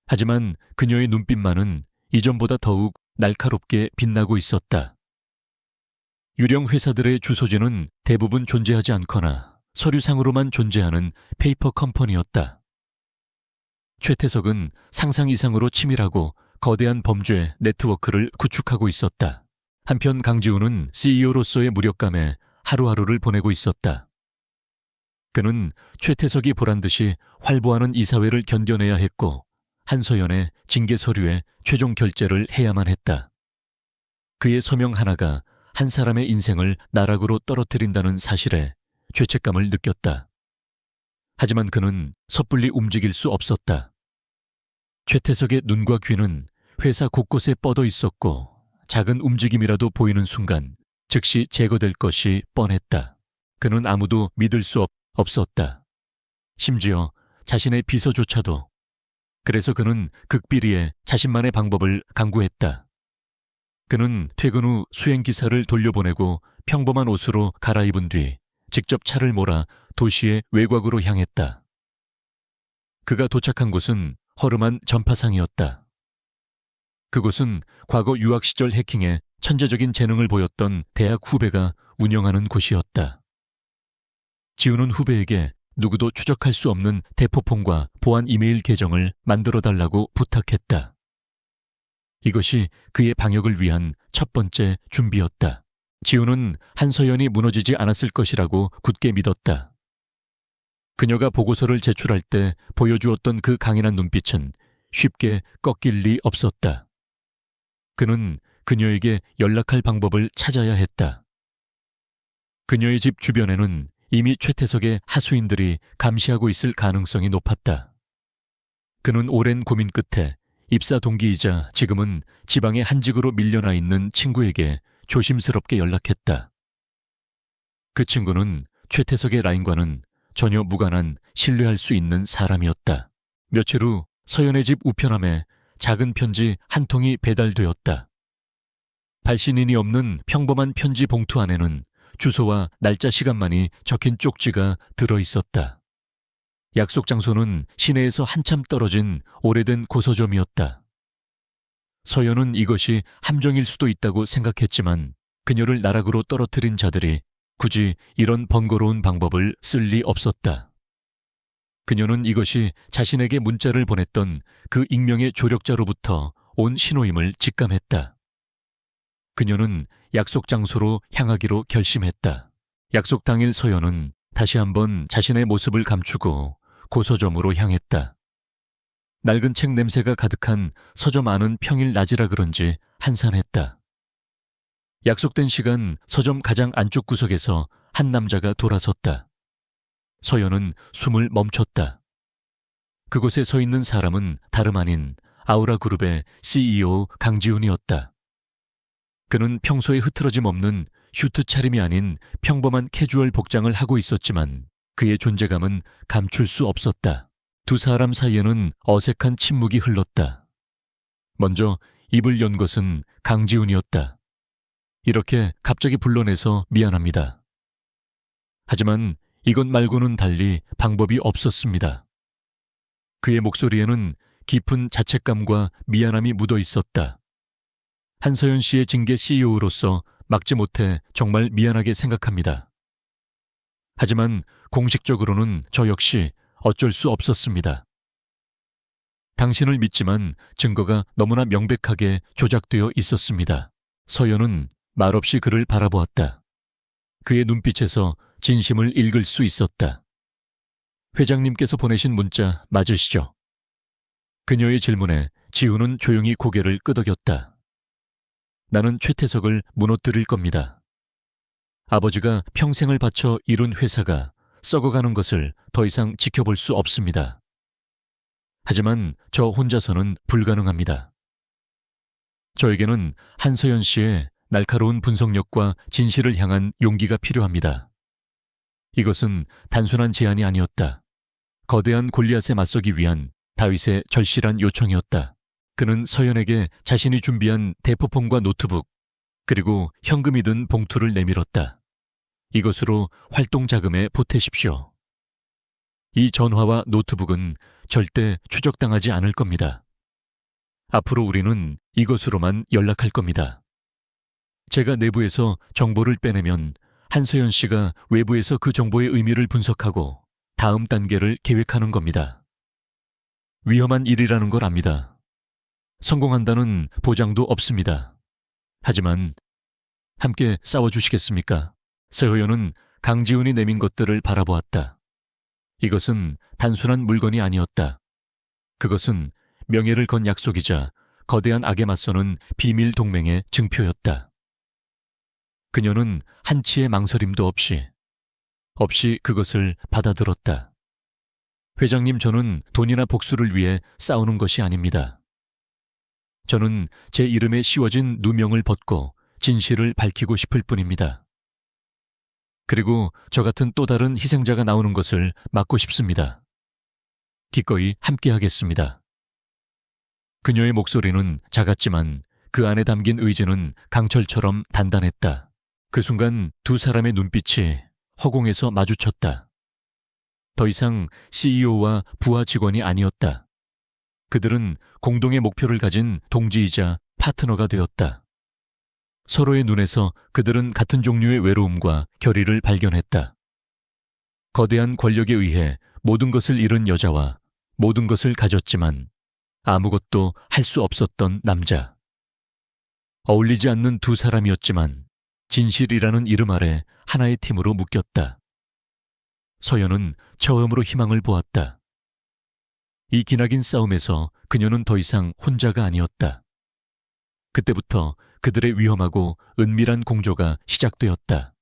하지만 그녀의 눈빛만은 이전보다 더욱 날카롭게 빛나고 있었다. 유령 회사들의 주소지는 대부분 존재하지 않거나 서류상으로만 존재하는 페이퍼 컴퍼니였다. 최태석은 상상 이상으로 치밀하고 거대한 범죄 네트워크를 구축하고 있었다. 한편 강지훈은 CEO로서의 무력감에 하루하루를 보내고 있었다. 그는 최태석이 보란듯이 활보하는 이사회를 견뎌내야 했고 한서연의 징계 서류에 최종 결재를 해야만 했다. 그의 서명 하나가 한 사람의 인생을 나락으로 떨어뜨린다는 사실에 죄책감을 느꼈다. 하지만 그는 섣불리 움직일 수 없었다. 최태석의 눈과 귀는 회사 곳곳에 뻗어 있었고 작은 움직임이라도 보이는 순간 즉시 제거될 것이 뻔했다. 그는 아무도 믿을 수 없었다. 심지어 자신의 비서조차도. 그래서 그는 극비리에 자신만의 방법을 강구했다. 그는 퇴근 후 수행기사를 돌려보내고 평범한 옷으로 갈아입은 뒤 직접 차를 몰아 도시의 외곽으로 향했다. 그가 도착한 곳은 허름한 전파상이었다. 그곳은 과거 유학 시절 해킹에 천재적인 재능을 보였던 대학 후배가 운영하는 곳이었다. 지우는 후배에게 누구도 추적할 수 없는 대포폰과 보안 이메일 계정을 만들어달라고 부탁했다. 이것이 그의 방역을 위한 첫 번째 준비였다. 지우는 한서연이 무너지지 않았을 것이라고 굳게 믿었다. 그녀가 보고서를 제출할 때 보여주었던 그 강인한 눈빛은 쉽게 꺾일 리 없었다. 그는 그녀에게 연락할 방법을 찾아야 했다. 그녀의 집 주변에는 이미 최태석의 하수인들이 감시하고 있을 가능성이 높았다. 그는 오랜 고민 끝에 입사 동기이자 지금은 지방의 한직으로 밀려나 있는 친구에게 조심스럽게 연락했다. 그 친구는 최태석의 라인과는 전혀 무관한 신뢰할 수 있는 사람이었다. 며칠 후 서연의 집 우편함에 작은 편지 한 통이 배달되었다. 발신인이 없는 평범한 편지 봉투 안에는 주소와 날짜 시간만이 적힌 쪽지가 들어있었다. 약속 장소는 시내에서 한참 떨어진 오래된 고서점이었다. 서연은 이것이 함정일 수도 있다고 생각했지만 그녀를 나락으로 떨어뜨린 자들이 굳이 이런 번거로운 방법을 쓸 리 없었다. 그녀는 이것이 자신에게 문자를 보냈던 그 익명의 조력자로부터 온 신호임을 직감했다. 그녀는 약속 장소로 향하기로 결심했다. 약속 당일 서연은 다시 한번 자신의 모습을 감추고 고서점으로 향했다. 낡은 책 냄새가 가득한 서점 안은 평일 낮이라 그런지 한산했다. 약속된 시간 서점 가장 안쪽 구석에서 한 남자가 돌아섰다. 서연은 숨을 멈췄다. 그곳에 서 있는 사람은 다름 아닌 아우라그룹의 CEO 강지훈이었다. 그는 평소에 흐트러짐 없는 슈트 차림이 아닌 평범한 캐주얼 복장을 하고 있었지만 그의 존재감은 감출 수 없었다. 두 사람 사이에는 어색한 침묵이 흘렀다. 먼저 입을 연 것은 강지훈이었다. 이렇게 갑자기 불러내서 미안합니다. 하지만 이것 말고는 달리 방법이 없었습니다. 그의 목소리에는 깊은 자책감과 미안함이 묻어 있었다. 한서연 씨의 징계 CEO로서 막지 못해 정말 미안하게 생각합니다. 하지만 공식적으로는 저 역시 어쩔 수 없었습니다. 당신을 믿지만 증거가 너무나 명백하게 조작되어 있었습니다. 서연은 말없이 그를 바라보았다. 그의 눈빛에서 진심을 읽을 수 있었다. 회장님께서 보내신 문자 맞으시죠? 그녀의 질문에 지우는 조용히 고개를 끄덕였다. 나는 최태석을 무너뜨릴 겁니다. 아버지가 평생을 바쳐 이룬 회사가 썩어가는 것을 더 이상 지켜볼 수 없습니다. 하지만 저 혼자서는 불가능합니다. 저에게는 한서연 씨의 날카로운 분석력과 진실을 향한 용기가 필요합니다. 이것은 단순한 제안이 아니었다. 거대한 골리앗에 맞서기 위한 다윗의 절실한 요청이었다. 그는 서연에게 자신이 준비한 대포폰과 노트북, 그리고 현금이 든 봉투를 내밀었다. 이것으로 활동 자금에 보태십시오. 이 전화와 노트북은 절대 추적당하지 않을 겁니다. 앞으로 우리는 이것으로만 연락할 겁니다. 제가 내부에서 정보를 빼내면 한서연 씨가 외부에서 그 정보의 의미를 분석하고 다음 단계를 계획하는 겁니다. 위험한 일이라는 걸 압니다. 성공한다는 보장도 없습니다. 하지만 함께 싸워주시겠습니까? 서효연은 강지훈이 내민 것들을 바라보았다. 이것은 단순한 물건이 아니었다. 그것은 명예를 건 약속이자 거대한 악에 맞서는 비밀 동맹의 증표였다. 그녀는 한치의 망설임도 없이 그것을 받아들었다. 회장님, 저는 돈이나 복수를 위해 싸우는 것이 아닙니다. 저는 제 이름에 씌워진 누명을 벗고 진실을 밝히고 싶을 뿐입니다. 그리고 저 같은 또 다른 희생자가 나오는 것을 막고 싶습니다. 기꺼이 함께하겠습니다. 그녀의 목소리는 작았지만 그 안에 담긴 의지는 강철처럼 단단했다. 그 순간 두 사람의 눈빛이 허공에서 마주쳤다. 더 이상 CEO와 부하 직원이 아니었다. 그들은 공동의 목표를 가진 동지이자 파트너가 되었다. 서로의 눈에서 그들은 같은 종류의 외로움과 결의를 발견했다. 거대한 권력에 의해 모든 것을 잃은 여자와 모든 것을 가졌지만 아무것도 할 수 없었던 남자. 어울리지 않는 두 사람이었지만 진실이라는 이름 아래 하나의 팀으로 묶였다. 서연은 처음으로 희망을 보았다. 이 기나긴 싸움에서 그녀는 더 이상 혼자가 아니었다. 그때부터 그들의 위험하고 은밀한 공조가 시작되었다.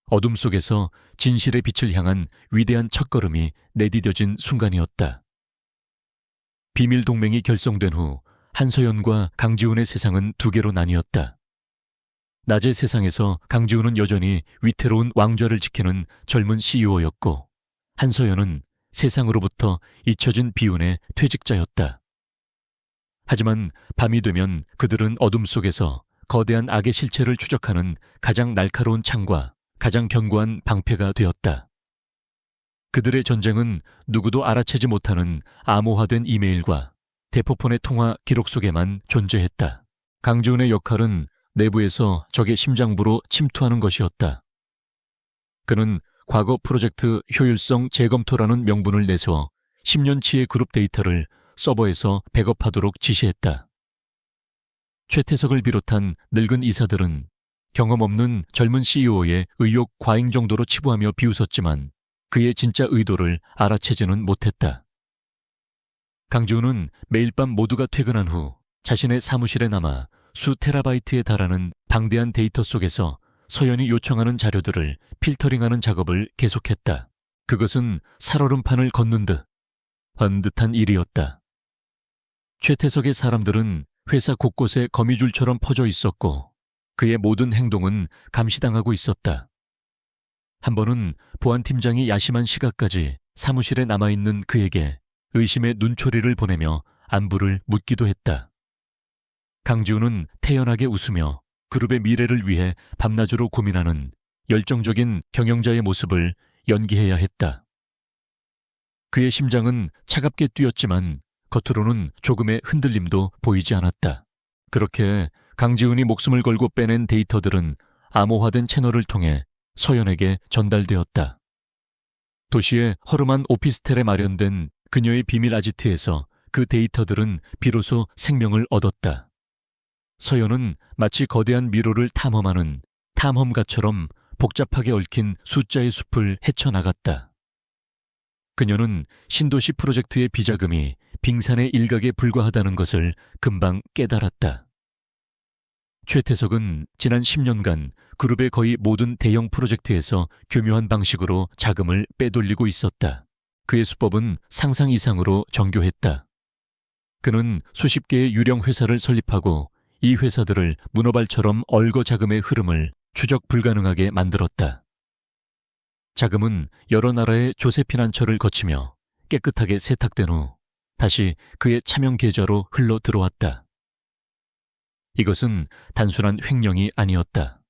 어둠 속에서 진실의 빛을 향한 위대한 첫걸음이 내디뎌진 순간이었다. 비밀 동맹이 결성된 후 한서연과 강지훈의 세상은 두 개로 나뉘었다. 낮의 세상에서 강지훈은 여전히 위태로운 왕좌를 지키는 젊은 CEO였고 한서연은 세상으로부터 잊혀진 비운의 퇴직자였다. 하지만 밤이 되면 그들은 어둠 속에서 거대한 악의 실체를 추적하는 가장 날카로운 창과 가장 견고한 방패가 되었다. 그들의 전쟁은 누구도 알아채지 못하는 암호화된 이메일과 대포폰의 통화 기록 속에만 존재했다. 강지훈의 역할은 내부에서 적의 심장부로 침투하는 것이었다. 그는 과거 프로젝트 효율성 재검토라는 명분을 내세워 10년치의 그룹 데이터를 서버에서 백업하도록 지시했다. 최태석을 비롯한 늙은 이사들은 경험 없는 젊은 CEO의 의욕 과잉 정도로 치부하며 비웃었지만 그의 진짜 의도를 알아채지는 못했다. 강지훈은 매일 밤 모두가 퇴근한 후 자신의 사무실에 남아 수 테라바이트에 달하는 방대한 데이터 속에서 서연이 요청하는 자료들을 필터링하는 작업을 계속했다. 그것은 살얼음판을 걷는 듯 번듯한 일이었다. 최태석의 사람들은 회사 곳곳에 거미줄처럼 퍼져 있었고 그의 모든 행동은 감시당하고 있었다. 한 번은 보안팀장이 야심한 시각까지 사무실에 남아있는 그에게 의심의 눈초리를 보내며 안부를 묻기도 했다. 강지훈은 태연하게 웃으며 그룹의 미래를 위해 밤낮으로 고민하는 열정적인 경영자의 모습을 연기해야 했다. 그의 심장은 차갑게 뛰었지만 겉으로는 조금의 흔들림도 보이지 않았다. 그렇게 강지훈이 목숨을 걸고 빼낸 데이터들은 암호화된 채널을 통해 서연에게 전달되었다. 도시의 허름한 오피스텔에 마련된 그녀의 비밀 아지트에서 그 데이터들은 비로소 생명을 얻었다. 서연은 마치 거대한 미로를 탐험하는 탐험가처럼 복잡하게 얽힌 숫자의 숲을 헤쳐나갔다. 그녀는 신도시 프로젝트의 비자금이 빙산의 일각에 불과하다는 것을 금방 깨달았다. 최태석은 지난 10년간 그룹의 거의 모든 대형 프로젝트에서 교묘한 방식으로 자금을 빼돌리고 있었다. 그의 수법은 상상 이상으로 정교했다. 그는 수십 개의 유령 회사를 설립하고 이 회사들을 문어발처럼 얼거 자금의 흐름을 추적 불가능하게 만들었다. 자금은 여러 나라의 조세피난처를 거치며 깨끗하게 세탁된 후 다시 그의 차명 계좌로 흘러 들어왔다. 이것은 단순한 횡령이 아니었다.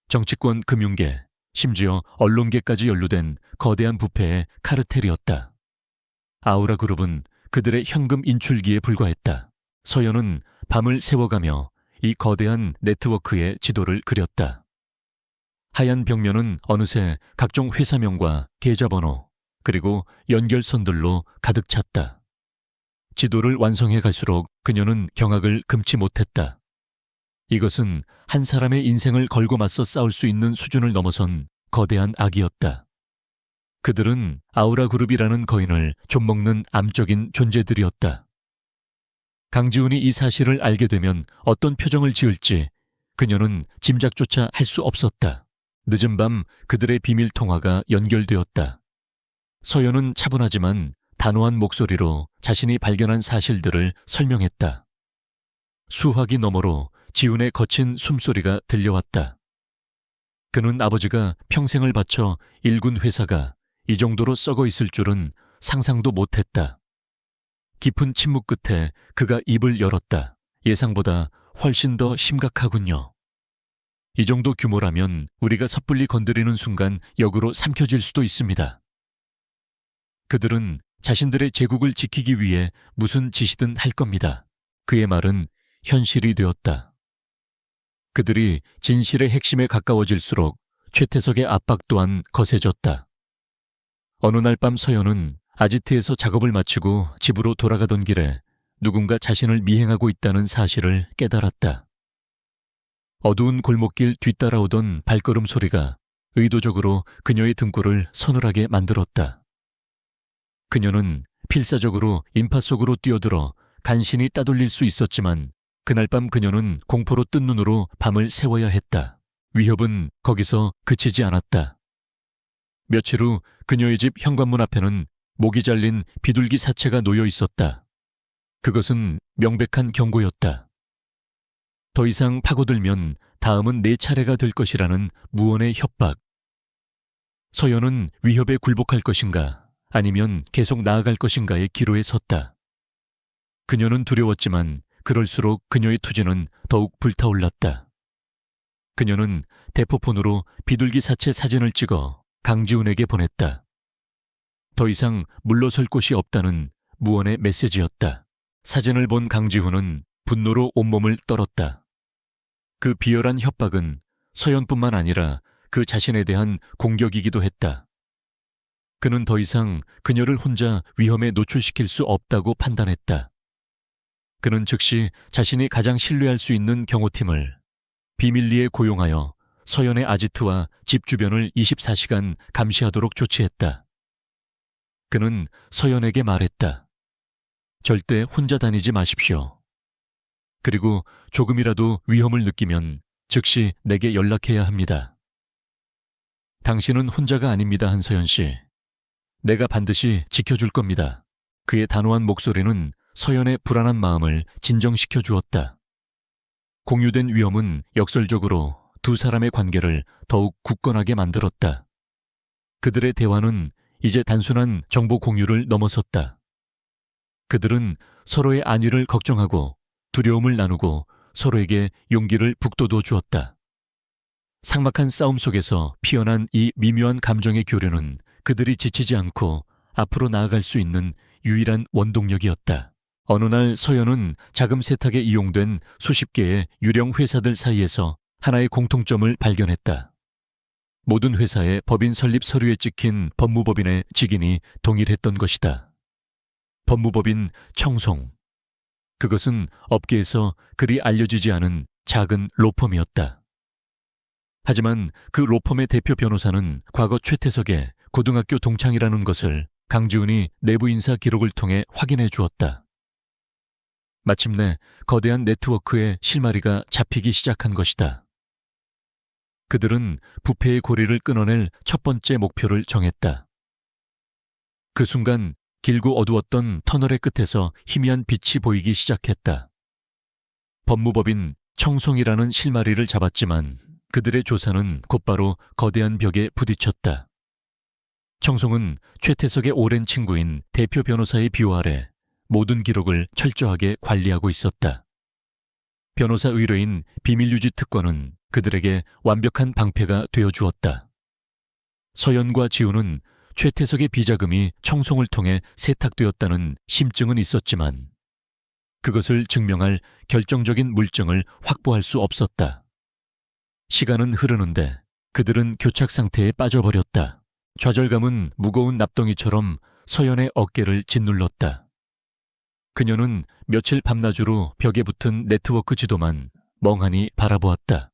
정치권, 금융계, 심지어 언론계까지 연루된 거대한 부패의 카르텔이었다. 아우라 그룹은 그들의 현금 인출기에 불과했다. 서연은 밤을 새워가며 이 거대한 네트워크의 지도를 그렸다. 하얀 벽면은 어느새 각종 회사명과 계좌번호 그리고 연결선들로 가득 찼다. 지도를 완성해 갈수록 그녀는 경악을 금치 못했다. 이것은 한 사람의 인생을 걸고 맞서 싸울 수 있는 수준을 넘어선 거대한 악이었다. 그들은 아우라 그룹이라는 거인을 좀먹는 암적인 존재들이었다. 강지훈이 이 사실을 알게 되면 어떤 표정을 지을지 그녀는 짐작조차 할 수 없었다. 늦은 밤 그들의 비밀 통화가 연결되었다. 서연은 차분하지만 단호한 목소리로 자신이 발견한 사실들을 설명했다. 수화기 너머로 지훈의 거친 숨소리가 들려왔다. 그는 아버지가 평생을 바쳐 일군 회사가 이 정도로 썩어 있을 줄은 상상도 못했다. 깊은 침묵 끝에 그가 입을 열었다. 예상보다 훨씬 더 심각하군요. 이 정도 규모라면 우리가 섣불리 건드리는 순간 역으로 삼켜질 수도 있습니다. 그들은 자신들의 제국을 지키기 위해 무슨 짓이든 할 겁니다. 그의 말은 현실이 되었다. 그들이 진실의 핵심에 가까워질수록 최태석의 압박 또한 거세졌다. 어느 날 밤 서연은 아지트에서 작업을 마치고 집으로 돌아가던 길에 누군가 자신을 미행하고 있다는 사실을 깨달았다. 어두운 골목길 뒤따라오던 발걸음 소리가 의도적으로 그녀의 등골을 서늘하게 만들었다. 그녀는 필사적으로 인파 속으로 뛰어들어 간신히 따돌릴 수 있었지만 그날 밤 그녀는 공포로 뜬 눈으로 밤을 새워야 했다. 위협은 거기서 그치지 않았다. 며칠 후 그녀의 집 현관문 앞에는 목이 잘린 비둘기 사체가 놓여 있었다. 그것은 명백한 경고였다. 더 이상 파고들면 다음은 내 차례가 될 것이라는 무언의 협박. 서연은 위협에 굴복할 것인가 아니면 계속 나아갈 것인가의 기로에 섰다. 그녀는 두려웠지만 그럴수록 그녀의 투지는 더욱 불타올랐다. 그녀는 대포폰으로 비둘기 사체 사진을 찍어 강지훈에게 보냈다. 더 이상 물러설 곳이 없다는 무언의 메시지였다. 사진을 본 강지훈은 분노로 온몸을 떨었다. 그 비열한 협박은 서연뿐만 아니라 그 자신에 대한 공격이기도 했다. 그는 더 이상 그녀를 혼자 위험에 노출시킬 수 없다고 판단했다. 그는 즉시 자신이 가장 신뢰할 수 있는 경호팀을 비밀리에 고용하여 서연의 아지트와 집 주변을 24시간 감시하도록 조치했다. 그는 서연에게 말했다. 절대 혼자 다니지 마십시오. 그리고 조금이라도 위험을 느끼면 즉시 내게 연락해야 합니다. 당신은 혼자가 아닙니다, 한서연 씨. 내가 반드시 지켜줄 겁니다. 그의 단호한 목소리는 서연의 불안한 마음을 진정시켜 주었다. 공유된 위험은 역설적으로 두 사람의 관계를 더욱 굳건하게 만들었다. 그들의 대화는 이제 단순한 정보 공유를 넘어섰다. 그들은 서로의 안위를 걱정하고 두려움을 나누고 서로에게 용기를 북돋워 주었다. 삭막한 싸움 속에서 피어난 이 미묘한 감정의 교류는 그들이 지치지 않고 앞으로 나아갈 수 있는 유일한 원동력이었다. 어느 날 서연은 자금 세탁에 이용된 수십 개의 유령 회사들 사이에서 하나의 공통점을 발견했다. 모든 회사의 법인 설립 서류에 찍힌 법무법인의 직인이 동일했던 것이다. 법무법인 청송. 그것은 업계에서 그리 알려지지 않은 작은 로펌이었다. 하지만 그 로펌의 대표 변호사는 과거 최태석의 고등학교 동창이라는 것을 강지훈이 내부 인사 기록을 통해 확인해 주었다. 마침내 거대한 네트워크의 실마리가 잡히기 시작한 것이다. 그들은 부패의 고리를 끊어낼 첫 번째 목표를 정했다. 그 순간 길고 어두웠던 터널의 끝에서 희미한 빛이 보이기 시작했다. 법무법인 청송이라는 실마리를 잡았지만 그들의 조사는 곧바로 거대한 벽에 부딪혔다. 청송은 최태석의 오랜 친구인 대표 변호사의 비호 아래 모든 기록을 철저하게 관리하고 있었다. 변호사 의뢰인 비밀유지 특권은 그들에게 완벽한 방패가 되어주었다. 서연과 지훈은 최태석의 비자금이 청송을 통해 세탁되었다는 심증은 있었지만 그것을 증명할 결정적인 물증을 확보할 수 없었다. 시간은 흐르는데 그들은 교착 상태에 빠져버렸다. 좌절감은 무거운 납덩이처럼 서연의 어깨를 짓눌렀다. 그녀는 며칠 밤낮으로 벽에 붙은 네트워크 지도만 멍하니 바라보았다.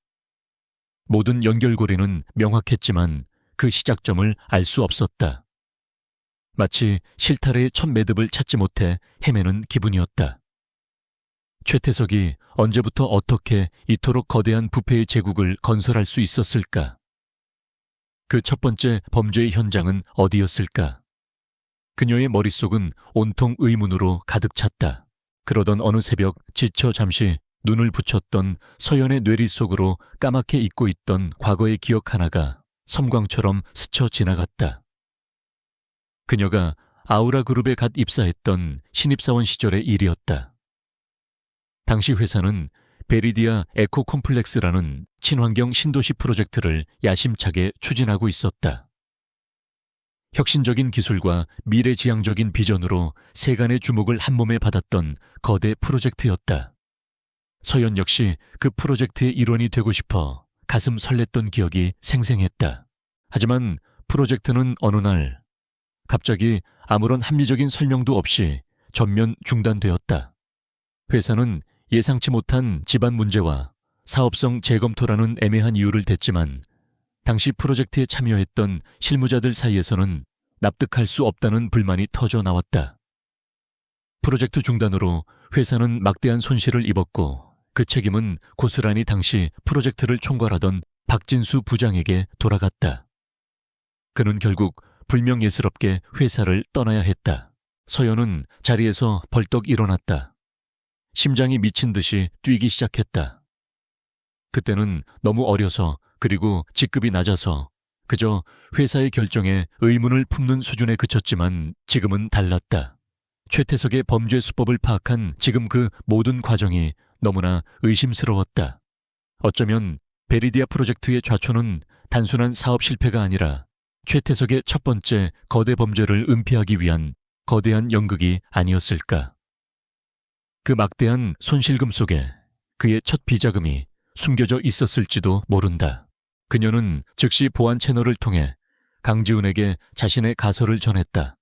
모든 연결고리는 명확했지만 그 시작점을 알 수 없었다. 마치 실타래의 첫 매듭을 찾지 못해 헤매는 기분이었다. 최태석이 언제부터 어떻게 이토록 거대한 부패의 제국을 건설할 수 있었을까? 그 첫 번째 범죄의 현장은 어디였을까? 그녀의 머릿속은 온통 의문으로 가득 찼다. 그러던 어느 새벽 지쳐 잠시 눈을 붙였던 서연의 뇌리 속으로 까맣게 잊고 있던 과거의 기억 하나가 섬광처럼 스쳐 지나갔다. 그녀가 아우라 그룹에 갓 입사했던 신입사원 시절의 일이었다. 당시 회사는 베리디아 에코 콤플렉스라는 친환경 신도시 프로젝트를 야심차게 추진하고 있었다. 혁신적인 기술과 미래지향적인 비전으로 세간의 주목을 한몸에 받았던 거대 프로젝트였다. 서연 역시 그 프로젝트의 일원이 되고 싶어 가슴 설렜던 기억이 생생했다. 하지만 프로젝트는 어느 날 갑자기 아무런 합리적인 설명도 없이 전면 중단되었다. 회사는 예상치 못한 집안 문제와 사업성 재검토라는 애매한 이유를 댔지만 당시 프로젝트에 참여했던 실무자들 사이에서는 납득할 수 없다는 불만이 터져 나왔다. 프로젝트 중단으로 회사는 막대한 손실을 입었고 그 책임은 고스란히 당시 프로젝트를 총괄하던 박진수 부장에게 돌아갔다. 그는 결국 불명예스럽게 회사를 떠나야 했다. 서연은 자리에서 벌떡 일어났다. 심장이 미친 듯이 뛰기 시작했다. 그때는 너무 어려서 그리고 직급이 낮아서 그저 회사의 결정에 의문을 품는 수준에 그쳤지만 지금은 달랐다. 최태석의 범죄 수법을 파악한 지금 그 모든 과정이 너무나 의심스러웠다. 어쩌면 베리디아 프로젝트의 좌초는 단순한 사업 실패가 아니라 최태석의 첫 번째 거대 범죄를 은폐하기 위한 거대한 연극이 아니었을까. 그 막대한 손실금 속에 그의 첫 비자금이 숨겨져 있었을지도 모른다. 그녀는 즉시 보안 채널을 통해 강지훈에게 자신의 가설을 전했다.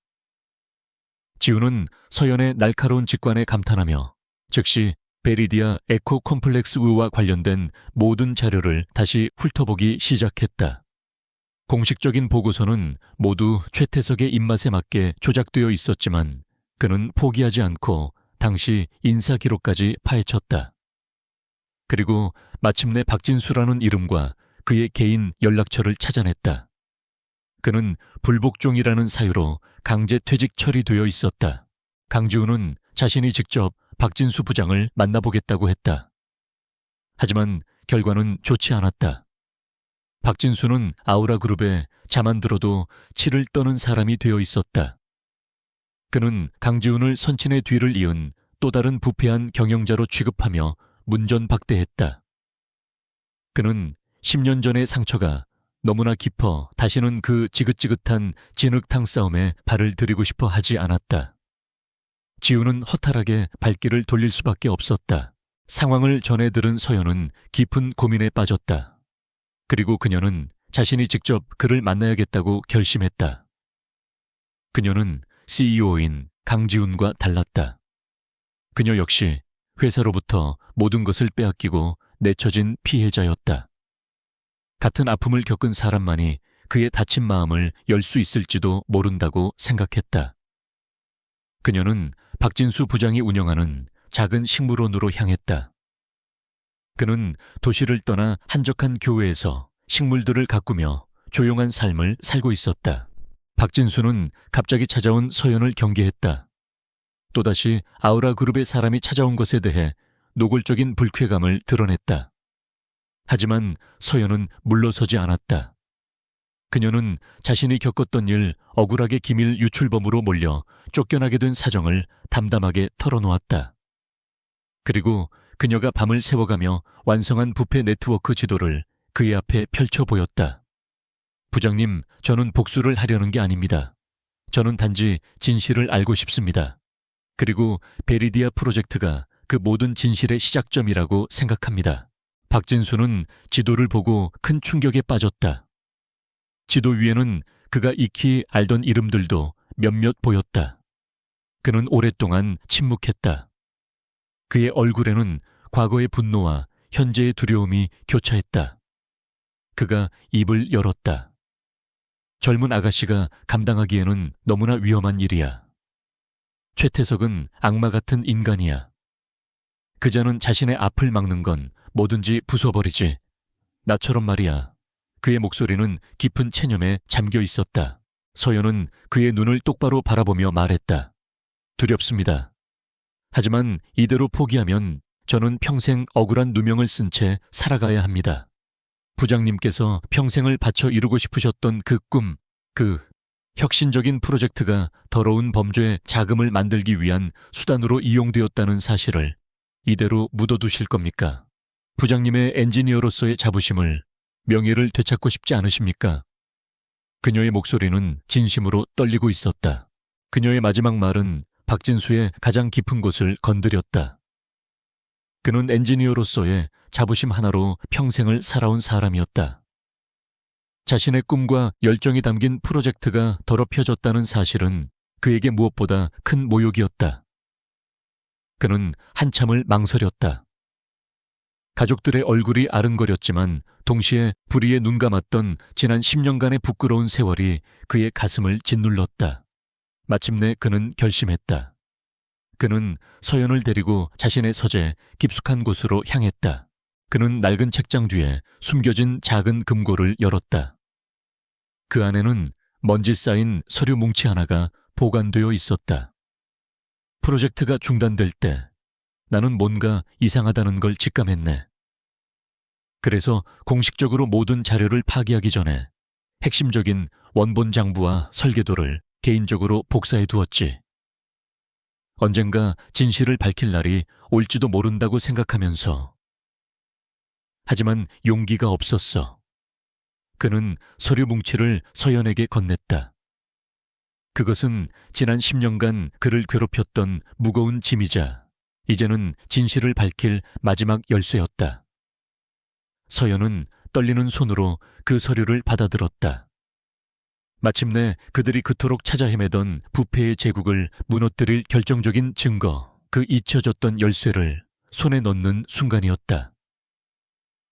지훈은 서연의 날카로운 직관에 감탄하며 즉시 베리디아 에코 콤플렉스 의와 관련된 모든 자료를 다시 훑어보기 시작했다. 공식적인 보고서는 모두 최태석의 입맛에 맞게 조작되어 있었지만 그는 포기하지 않고 당시 인사 기록까지 파헤쳤다. 그리고 마침내 박진수라는 이름과 그의 개인 연락처를 찾아냈다. 그는 불복종이라는 사유로 강제 퇴직 처리되어 있었다. 강지훈은 자신이 직접 박진수 부장을 만나보겠다고 했다. 하지만 결과는 좋지 않았다. 박진수는 아우라 그룹에 자만 들어도 치를 떠는 사람이 되어 있었다. 그는 강지훈을 선친의 뒤를 이은 또 다른 부패한 경영자로 취급하며 문전박대했다. 그는 10년 전의 상처가 너무나 깊어 다시는 그 지긋지긋한 진흙탕 싸움에 발을 들이고 싶어 하지 않았다. 지우는 허탈하게 발길을 돌릴 수밖에 없었다. 상황을 전해 들은 서연은 깊은 고민에 빠졌다. 그리고 그녀는 자신이 직접 그를 만나야겠다고 결심했다. 그녀는 CEO인 강지훈과 달랐다. 그녀 역시 회사로부터 모든 것을 빼앗기고 내쳐진 피해자였다. 같은 아픔을 겪은 사람만이 그의 다친 마음을 열 수 있을지도 모른다고 생각했다. 그녀는 박진수 부장이 운영하는 작은 식물원으로 향했다. 그는 도시를 떠나 한적한 교외에서 식물들을 가꾸며 조용한 삶을 살고 있었다. 박진수는 갑자기 찾아온 서연을 경계했다. 또다시 아우라 그룹의 사람이 찾아온 것에 대해 노골적인 불쾌감을 드러냈다. 하지만 서연은 물러서지 않았다. 그녀는 자신이 겪었던 일 억울하게 기밀 유출범으로 몰려 쫓겨나게 된 사정을 담담하게 털어놓았다. 그리고 그녀가 밤을 새워가며 완성한 부패 네트워크 지도를 그의 앞에 펼쳐 보였다. 부장님, 저는 복수를 하려는 게 아닙니다. 저는 단지 진실을 알고 싶습니다. 그리고 베리디아 프로젝트가 그 모든 진실의 시작점이라고 생각합니다. 박진수는 지도를 보고 큰 충격에 빠졌다. 지도 위에는 그가 익히 알던 이름들도 몇몇 보였다. 그는 오랫동안 침묵했다. 그의 얼굴에는 과거의 분노와 현재의 두려움이 교차했다. 그가 입을 열었다. 젊은 아가씨가 감당하기에는 너무나 위험한 일이야. 최태석은 악마 같은 인간이야. 그자는 자신의 앞을 막는 건 뭐든지 부숴버리지. 나처럼 말이야. 그의 목소리는 깊은 체념에 잠겨 있었다. 서연은 그의 눈을 똑바로 바라보며 말했다. 두렵습니다. 하지만 이대로 포기하면 저는 평생 억울한 누명을 쓴 채 살아가야 합니다. 부장님께서 평생을 바쳐 이루고 싶으셨던 그 꿈, 그 혁신적인 프로젝트가 더러운 범죄의 자금을 만들기 위한 수단으로 이용되었다는 사실을 이대로 묻어두실 겁니까? 부장님의 엔지니어로서의 자부심을, 명예를 되찾고 싶지 않으십니까? 그녀의 목소리는 진심으로 떨리고 있었다. 그녀의 마지막 말은 박진수의 가장 깊은 곳을 건드렸다. 그는 엔지니어로서의 자부심 하나로 평생을 살아온 사람이었다. 자신의 꿈과 열정이 담긴 프로젝트가 더럽혀졌다는 사실은 그에게 무엇보다 큰 모욕이었다. 그는 한참을 망설였다. 가족들의 얼굴이 아른거렸지만 동시에 불의에 눈감았던 지난 10년간의 부끄러운 세월이 그의 가슴을 짓눌렀다. 마침내 그는 결심했다. 그는 서연을 데리고 자신의 서재 깊숙한 곳으로 향했다. 그는 낡은 책장 뒤에 숨겨진 작은 금고를 열었다. 그 안에는 먼지 쌓인 서류 뭉치 하나가 보관되어 있었다. 프로젝트가 중단될 때 나는 뭔가 이상하다는 걸 직감했네. 그래서 공식적으로 모든 자료를 파기하기 전에 핵심적인 원본 장부와 설계도를 개인적으로 복사해 두었지. 언젠가 진실을 밝힐 날이 올지도 모른다고 생각하면서. 하지만 용기가 없었어. 그는 서류 뭉치를 서연에게 건넸다. 그것은 지난 10년간 그를 괴롭혔던 무거운 짐이자 이제는 진실을 밝힐 마지막 열쇠였다. 서연은 떨리는 손으로 그 서류를 받아들었다. 마침내 그들이 그토록 찾아 헤매던 부패의 제국을 무너뜨릴 결정적인 증거, 그 잊혀졌던 열쇠를 손에 넣는 순간이었다.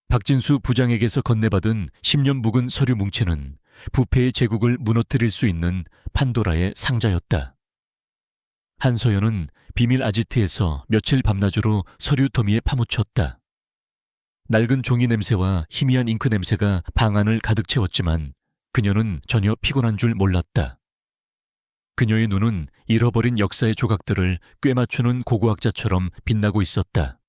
박진수 부장에게서 건네받은 10년 묵은 서류 뭉치는 부패의 제국을 무너뜨릴 수 있는 판도라의 상자였다. 한서연은 비밀 아지트에서 며칠 밤낮으로 서류 더미에 파묻혔다. 낡은 종이 냄새와 희미한 잉크 냄새가 방 안을 가득 채웠지만 그녀는 전혀 피곤한 줄 몰랐다. 그녀의 눈은 잃어버린 역사의 조각들을 꿰맞추는 고고학자처럼 빛나고 있었다.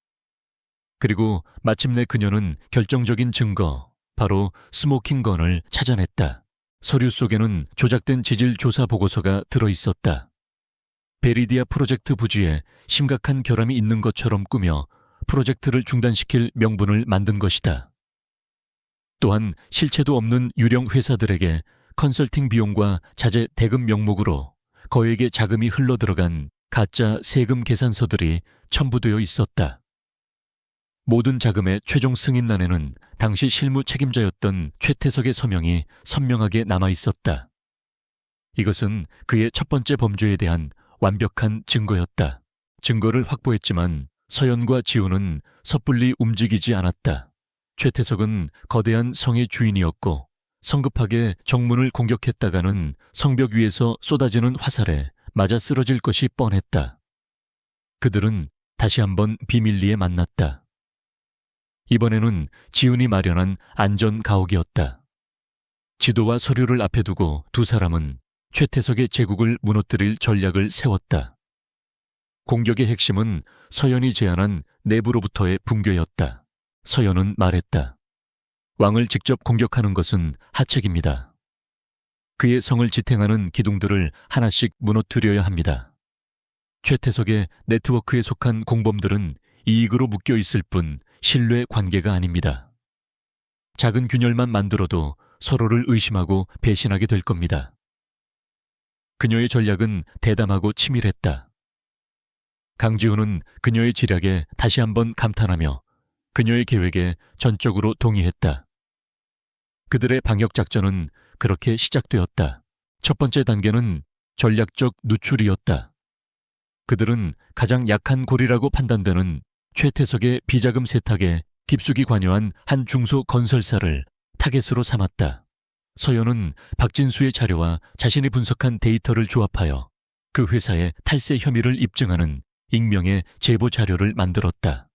그리고 마침내 그녀는 결정적인 증거, 바로 스모킹건을 찾아냈다. 서류 속에는 조작된 지질 조사 보고서가 들어있었다. 베리디아 프로젝트 부지에 심각한 결함이 있는 것처럼 꾸며 프로젝트를 중단시킬 명분을 만든 것이다. 또한 실체도 없는 유령 회사들에게 컨설팅 비용과 자재 대금 명목으로 거액의 자금이 흘러들어간 가짜 세금 계산서들이 첨부되어 있었다. 모든 자금의 최종 승인란에는 당시 실무 책임자였던 최태석의 서명이 선명하게 남아있었다. 이것은 그의 첫 번째 범죄에 대한 완벽한 증거였다. 증거를 확보했지만 서연과 지우는 섣불리 움직이지 않았다. 최태석은 거대한 성의 주인이었고 성급하게 정문을 공격했다가는 성벽 위에서 쏟아지는 화살에 맞아 쓰러질 것이 뻔했다. 그들은 다시 한번 비밀리에 만났다. 이번에는 지훈이 마련한 안전 가옥이었다. 지도와 서류를 앞에 두고 두 사람은 최태석의 제국을 무너뜨릴 전략을 세웠다. 공격의 핵심은 서연이 제안한 내부로부터의 붕괴였다. 서연은 말했다. 왕을 직접 공격하는 것은 하책입니다. 그의 성을 지탱하는 기둥들을 하나씩 무너뜨려야 합니다. 최태석의 네트워크에 속한 공범들은 이익으로 묶여 있을 뿐 신뢰 관계가 아닙니다. 작은 균열만 만들어도 서로를 의심하고 배신하게 될 겁니다. 그녀의 전략은 대담하고 치밀했다. 강지훈은 그녀의 지략에 다시 한번 감탄하며 그녀의 계획에 전적으로 동의했다. 그들의 방역작전은 그렇게 시작되었다. 첫 번째 단계는 전략적 누출이었다. 그들은 가장 약한 고리라고 판단되는 최태석의 비자금 세탁에 깊숙이 관여한 한 중소 건설사를 타겟으로 삼았다. 서연은 박진수의 자료와 자신이 분석한 데이터를 조합하여 그 회사의 탈세 혐의를 입증하는 익명의 제보 자료를 만들었다.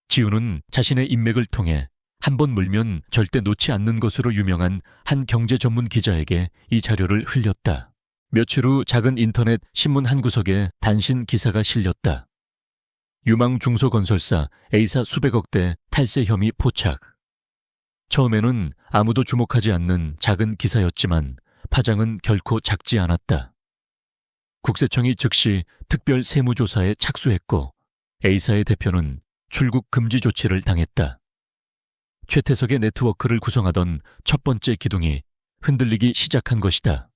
지훈은 자신의 인맥을 통해 한 번 물면 절대 놓지 않는 것으로 유명한 한 경제 전문 기자에게 이 자료를 흘렸다. 며칠 후 작은 인터넷 신문 한 구석에 단신 기사가 실렸다. 유망 중소건설사 A사 수백억대 탈세 혐의 포착. 처음에는 아무도 주목하지 않는 작은 기사였지만 파장은 결코 작지 않았다. 국세청이 즉시 특별 세무조사에 착수했고 A사의 대표는 출국 금지 조치를 당했다. 최태석의 네트워크를 구성하던 첫 번째 기둥이 흔들리기 시작한 것이다.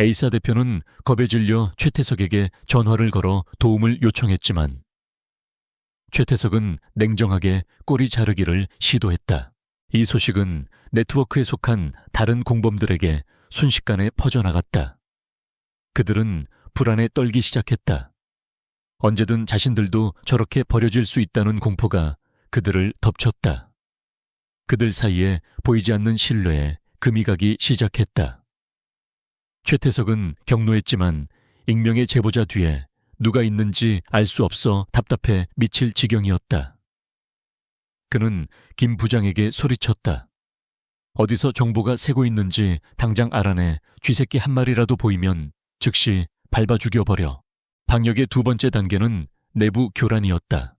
A사 대표는 겁에 질려 최태석에게 전화를 걸어 도움을 요청했지만 최태석은 냉정하게 꼬리 자르기를 시도했다. 이 소식은 네트워크에 속한 다른 공범들에게 순식간에 퍼져나갔다. 그들은 불안에 떨기 시작했다. 언제든 자신들도 저렇게 버려질 수 있다는 공포가 그들을 덮쳤다. 그들 사이에 보이지 않는 신뢰에 금이 가기 시작했다. 최태석은 경로했지만 익명의 제보자 뒤에 누가 있는지 알 수 없어 답답해 미칠 지경이었다. 그는 김 부장에게 소리쳤다. 어디서 정보가 새고 있는지 당장 알아내. 쥐새끼 한 마리라도 보이면 즉시 밟아 죽여버려. 방역의 두 번째 단계는 내부 교란이었다.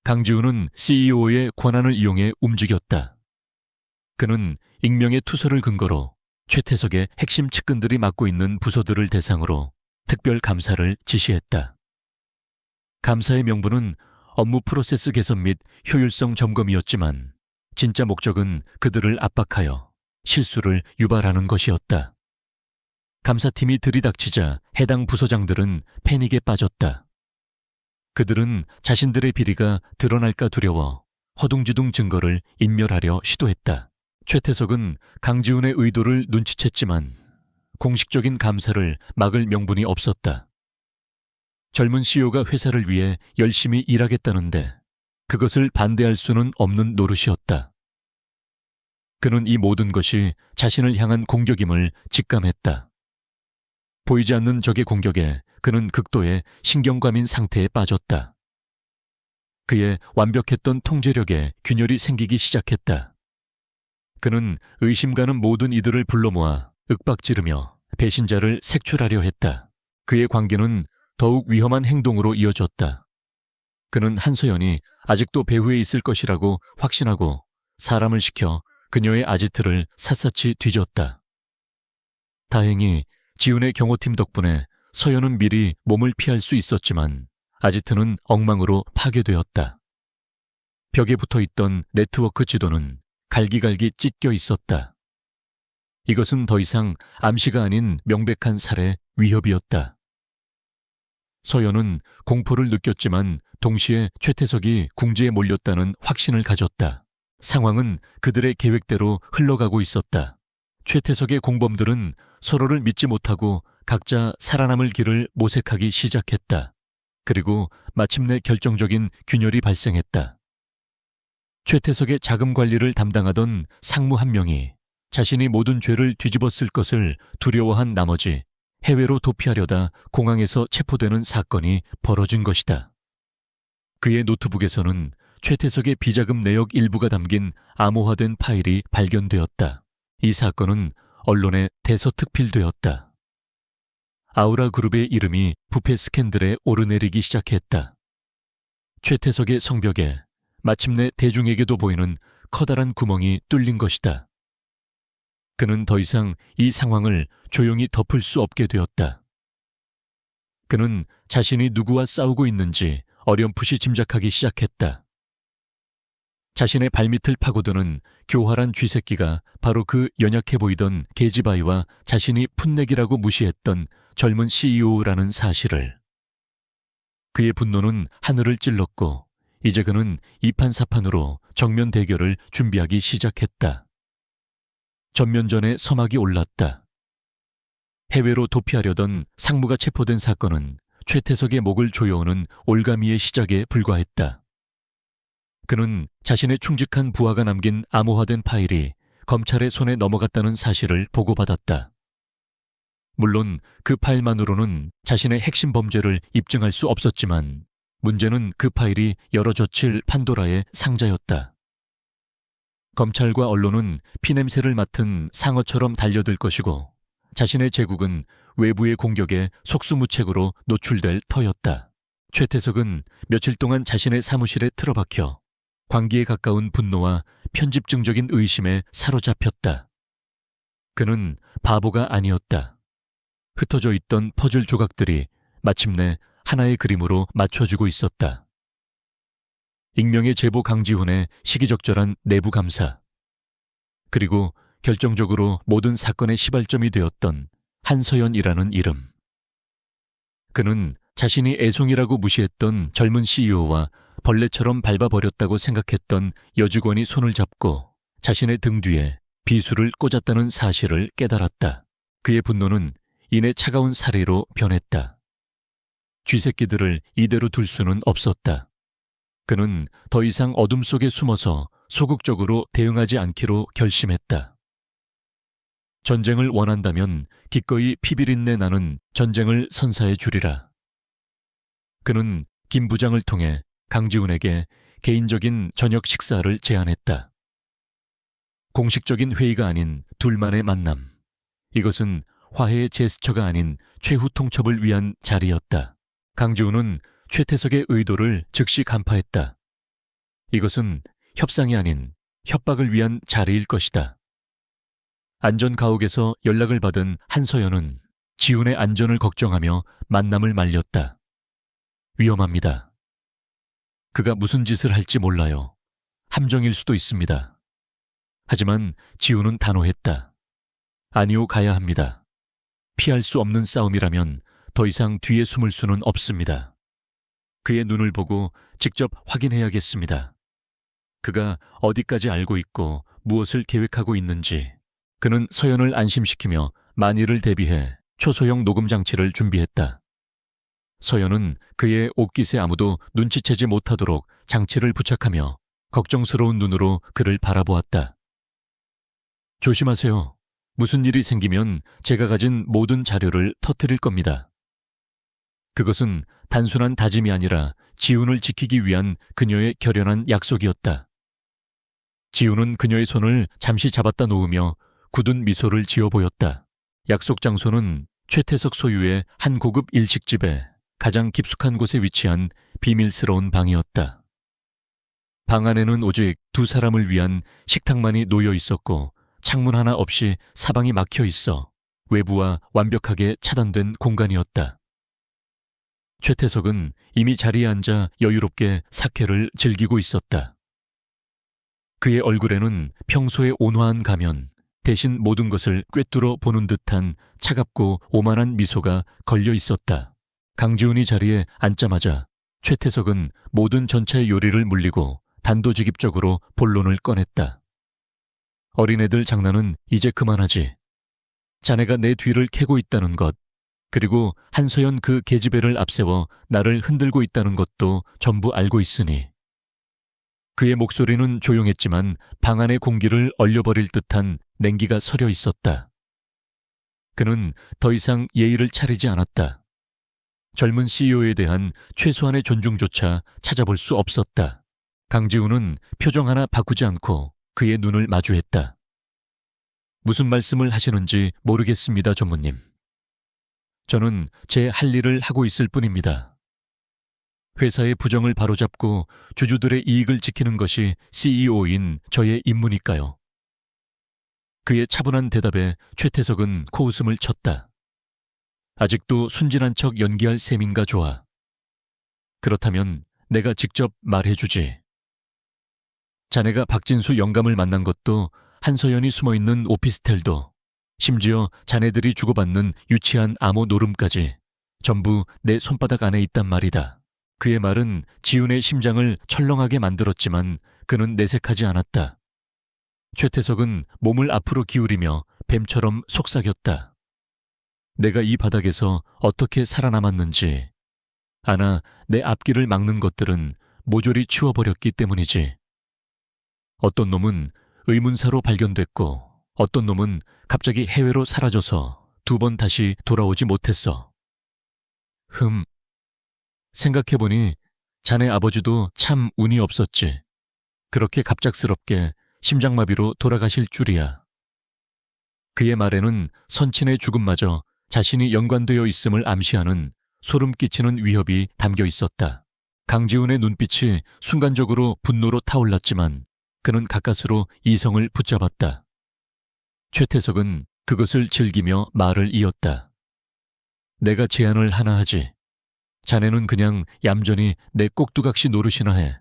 강지훈은 CEO의 권한을 이용해 움직였다. 그는 익명의 투서를 근거로 최태석의 핵심 측근들이 맡고 있는 부서들을 대상으로 특별 감사를 지시했다. 감사의 명분은 업무 프로세스 개선 및 효율성 점검이었지만 진짜 목적은 그들을 압박하여 실수를 유발하는 것이었다. 감사팀이 들이닥치자 해당 부서장들은 패닉에 빠졌다. 그들은 자신들의 비리가 드러날까 두려워 허둥지둥 증거를 인멸하려 시도했다. 최태석은 강지훈의 의도를 눈치챘지만 공식적인 감사를 막을 명분이 없었다. 젊은 CEO가 회사를 위해 열심히 일하겠다는데 그것을 반대할 수는 없는 노릇이었다. 그는 이 모든 것이 자신을 향한 공격임을 직감했다. 보이지 않는 적의 공격에 그는 극도의 신경과민 상태에 빠졌다. 그의 완벽했던 통제력에 균열이 생기기 시작했다. 그는 의심 가는 모든 이들을 불러 모아 윽박지르며 배신자를 색출하려 했다. 그의 관계는 더욱 위험한 행동으로 이어졌다. 그는 한서연이 아직도 배후에 있을 것이라고 확신하고 사람을 시켜 그녀의 아지트를 샅샅이 뒤졌다. 다행히 지훈의 경호팀 덕분에 서연은 미리 몸을 피할 수 있었지만 아지트는 엉망으로 파괴되었다. 벽에 붙어있던 네트워크 지도는 갈기갈기 찢겨 있었다. 이것은 더 이상 암시가 아닌 명백한 살해 위협이었다. 서연은 공포를 느꼈지만 동시에 최태석이 궁지에 몰렸다는 확신을 가졌다. 상황은 그들의 계획대로 흘러가고 있었다. 최태석의 공범들은 서로를 믿지 못하고 각자 살아남을 길을 모색하기 시작했다. 그리고 마침내 결정적인 균열이 발생했다. 최태석의 자금 관리를 담당하던 상무 한 명이 자신이 모든 죄를 뒤집었을 것을 두려워한 나머지 해외로 도피하려다 공항에서 체포되는 사건이 벌어진 것이다. 그의 노트북에서는 최태석의 비자금 내역 일부가 담긴 암호화된 파일이 발견되었다. 이 사건은 언론에 대서특필되었다. 아우라 그룹의 이름이 부패 스캔들에 오르내리기 시작했다. 최태석의 성벽에 마침내 대중에게도 보이는 커다란 구멍이 뚫린 것이다. 그는 더 이상 이 상황을 조용히 덮을 수 없게 되었다. 그는 자신이 누구와 싸우고 있는지 어렴풋이 짐작하기 시작했다. 자신의 발밑을 파고드는 교활한 쥐새끼가 바로 그 연약해 보이던 계지바이와 자신이 풋내기라고 무시했던 젊은 CEO라는 사실을. 그의 분노는 하늘을 찔렀고 이제 그는 이판사판으로 정면 대결을 준비하기 시작했다. 전면전에 서막이 올랐다. 해외로 도피하려던 상무가 체포된 사건은 최태석의 목을 조여오는 올가미의 시작에 불과했다. 그는 자신의 충직한 부하가 남긴 암호화된 파일이 검찰의 손에 넘어갔다는 사실을 보고받았다. 물론 그 파일만으로는 자신의 핵심 범죄를 입증할 수 없었지만 문제는 그 파일이 열어젖힐 판도라의 상자였다. 검찰과 언론은 피냄새를 맡은 상어처럼 달려들 것이고 자신의 제국은 외부의 공격에 속수무책으로 노출될 터였다. 최태석은 며칠 동안 자신의 사무실에 틀어박혀 광기에 가까운 분노와 편집증적인 의심에 사로잡혔다. 그는 바보가 아니었다. 흩어져 있던 퍼즐 조각들이 마침내 하나의 그림으로 맞춰지고 있었다. 익명의 제보 강지훈의 시기적절한 내부 감사, 그리고 결정적으로 모든 사건의 시발점이 되었던 한서연이라는 이름. 그는 자신이 애송이라고 무시했던 젊은 CEO와 벌레처럼 밟아버렸다고 생각했던 여직원이 손을 잡고 자신의 등 뒤에 비수를 꽂았다는 사실을 깨달았다. 그의 분노는 이내 차가운 사리로 변했다. 쥐새끼들을 이대로 둘 수는 없었다. 그는 더 이상 어둠 속에 숨어서 소극적으로 대응하지 않기로 결심했다. 전쟁을 원한다면 기꺼이 피비린내 나는 전쟁을 선사해 주리라. 그는 김 부장을 통해 강지훈에게 개인적인 저녁 식사를 제안했다. 공식적인 회의가 아닌 둘만의 만남. 이것은 화해의 제스처가 아닌 최후 통첩을 위한 자리였다. 강지훈은 최태석의 의도를 즉시 간파했다. 이것은 협상이 아닌 협박을 위한 자리일 것이다. 안전가옥에서 연락을 받은 한서연은 지훈의 안전을 걱정하며 만남을 말렸다. 위험합니다. 그가 무슨 짓을 할지 몰라요. 함정일 수도 있습니다. 하지만 지훈은 단호했다. 아니오, 가야 합니다. 피할 수 없는 싸움이라면 더 이상 뒤에 숨을 수는 없습니다. 그의 눈을 보고 직접 확인해야겠습니다. 그가 어디까지 알고 있고 무엇을 계획하고 있는지. 그는 서연을 안심시키며 만일을 대비해 초소형 녹음 장치를 준비했다. 서연은 그의 옷깃에 아무도 눈치채지 못하도록 장치를 부착하며 걱정스러운 눈으로 그를 바라보았다. 조심하세요. 무슨 일이 생기면 제가 가진 모든 자료를 터뜨릴 겁니다. 그것은 단순한 다짐이 아니라 지훈을 지키기 위한 그녀의 결연한 약속이었다. 지훈은 그녀의 손을 잠시 잡았다 놓으며 굳은 미소를 지어 보였다. 약속 장소는 최태석 소유의 한 고급 일식집의 가장 깊숙한 곳에 위치한 비밀스러운 방이었다. 방 안에는 오직 두 사람을 위한 식탁만이 놓여 있었고 창문 하나 없이 사방이 막혀 있어 외부와 완벽하게 차단된 공간이었다. 최태석은 이미 자리에 앉아 여유롭게 사케를 즐기고 있었다. 그의 얼굴에는 평소의 온화한 가면, 대신 모든 것을 꿰뚫어 보는 듯한 차갑고 오만한 미소가 걸려 있었다. 강지훈이 자리에 앉자마자 최태석은 모든 전차의 요리를 물리고 단도직입적으로 본론을 꺼냈다. 어린애들 장난은 이제 그만하지. 자네가 내 뒤를 캐고 있다는 것, 그리고 한서연 그 계집애를 앞세워 나를 흔들고 있다는 것도 전부 알고 있으니. 그의 목소리는 조용했지만 방 안의 공기를 얼려버릴 듯한 냉기가 서려 있었다. 그는 더 이상 예의를 차리지 않았다. 젊은 CEO에 대한 최소한의 존중조차 찾아볼 수 없었다. 강지훈은 표정 하나 바꾸지 않고 그의 눈을 마주했다. 무슨 말씀을 하시는지 모르겠습니다, 전무님. 저는 제 할 일을 하고 있을 뿐입니다. 회사의 부정을 바로잡고 주주들의 이익을 지키는 것이 CEO인 저의 임무니까요. 그의 차분한 대답에 최태석은 코웃음을 쳤다. 아직도 순진한 척 연기할 셈인가 좋아. 그렇다면 내가 직접 말해주지. 자네가 박진수 영감을 만난 것도 한서연이 숨어있는 오피스텔도 심지어 자네들이 주고받는 유치한 암호 노름까지 전부 내 손바닥 안에 있단 말이다. 그의 말은 지훈의 심장을 철렁하게 만들었지만 그는 내색하지 않았다. 최태석은 몸을 앞으로 기울이며 뱀처럼 속삭였다. 내가 이 바닥에서 어떻게 살아남았는지, 아나 내 앞길을 막는 것들은 모조리 치워버렸기 때문이지. 어떤 놈은 의문사로 발견됐고 어떤 놈은 갑자기 해외로 사라져서 2번 다시 돌아오지 못했어. 생각해보니 자네 아버지도 참 운이 없었지. 그렇게 갑작스럽게 심장마비로 돌아가실 줄이야. 그의 말에는 선친의 죽음마저 자신이 연관되어 있음을 암시하는 소름 끼치는 위협이 담겨 있었다. 강지훈의 눈빛이 순간적으로 분노로 타올랐지만 그는 가까스로 이성을 붙잡았다. 최태석은 그것을 즐기며 말을 이었다. 내가 제안을 하나 하지. 자네는 그냥 얌전히 내 꼭두각시 노릇이나 해.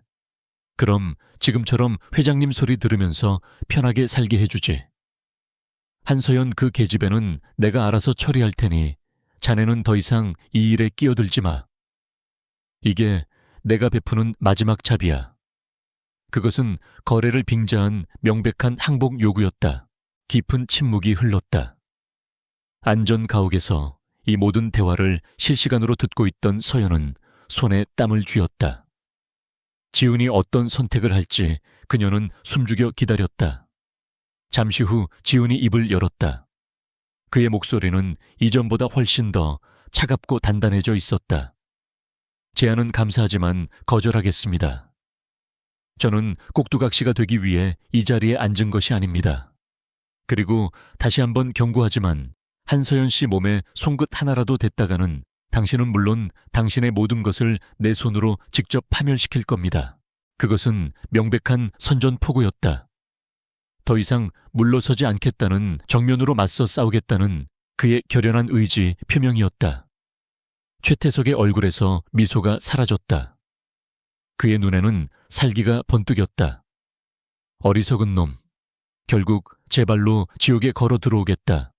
그럼 지금처럼 회장님 소리 들으면서 편하게 살게 해주지. 한서연 그 계집애는 내가 알아서 처리할 테니 자네는 더 이상 이 일에 끼어들지 마. 이게 내가 베푸는 마지막 잡이야. 그것은 거래를 빙자한 명백한 항복 요구였다. 깊은 침묵이 흘렀다. 안전 가옥에서 이 모든 대화를 실시간으로 듣고 있던 서연은 손에 땀을 쥐었다. 지훈이 어떤 선택을 할지 그녀는 숨죽여 기다렸다. 잠시 후 지훈이 입을 열었다. 그의 목소리는 이전보다 훨씬 더 차갑고 단단해져 있었다. 제안은 감사하지만 거절하겠습니다. 저는 꼭두각시가 되기 위해 이 자리에 앉은 것이 아닙니다. 그리고 다시 한번 경고하지만 한서연 씨 몸에 송긋 하나라도 댔다가는 당신은 물론 당신의 모든 것을 내 손으로 직접 파멸시킬 겁니다. 그것은 명백한 선전포고였다. 더 이상 물러서지 않겠다는, 정면으로 맞서 싸우겠다는 그의 결연한 의지 표명이었다. 최태석의 얼굴에서 미소가 사라졌다. 그의 눈에는 살기가 번뜩였다. 어리석은 놈. 결국 제 발로 지옥에 걸어 들어오겠다.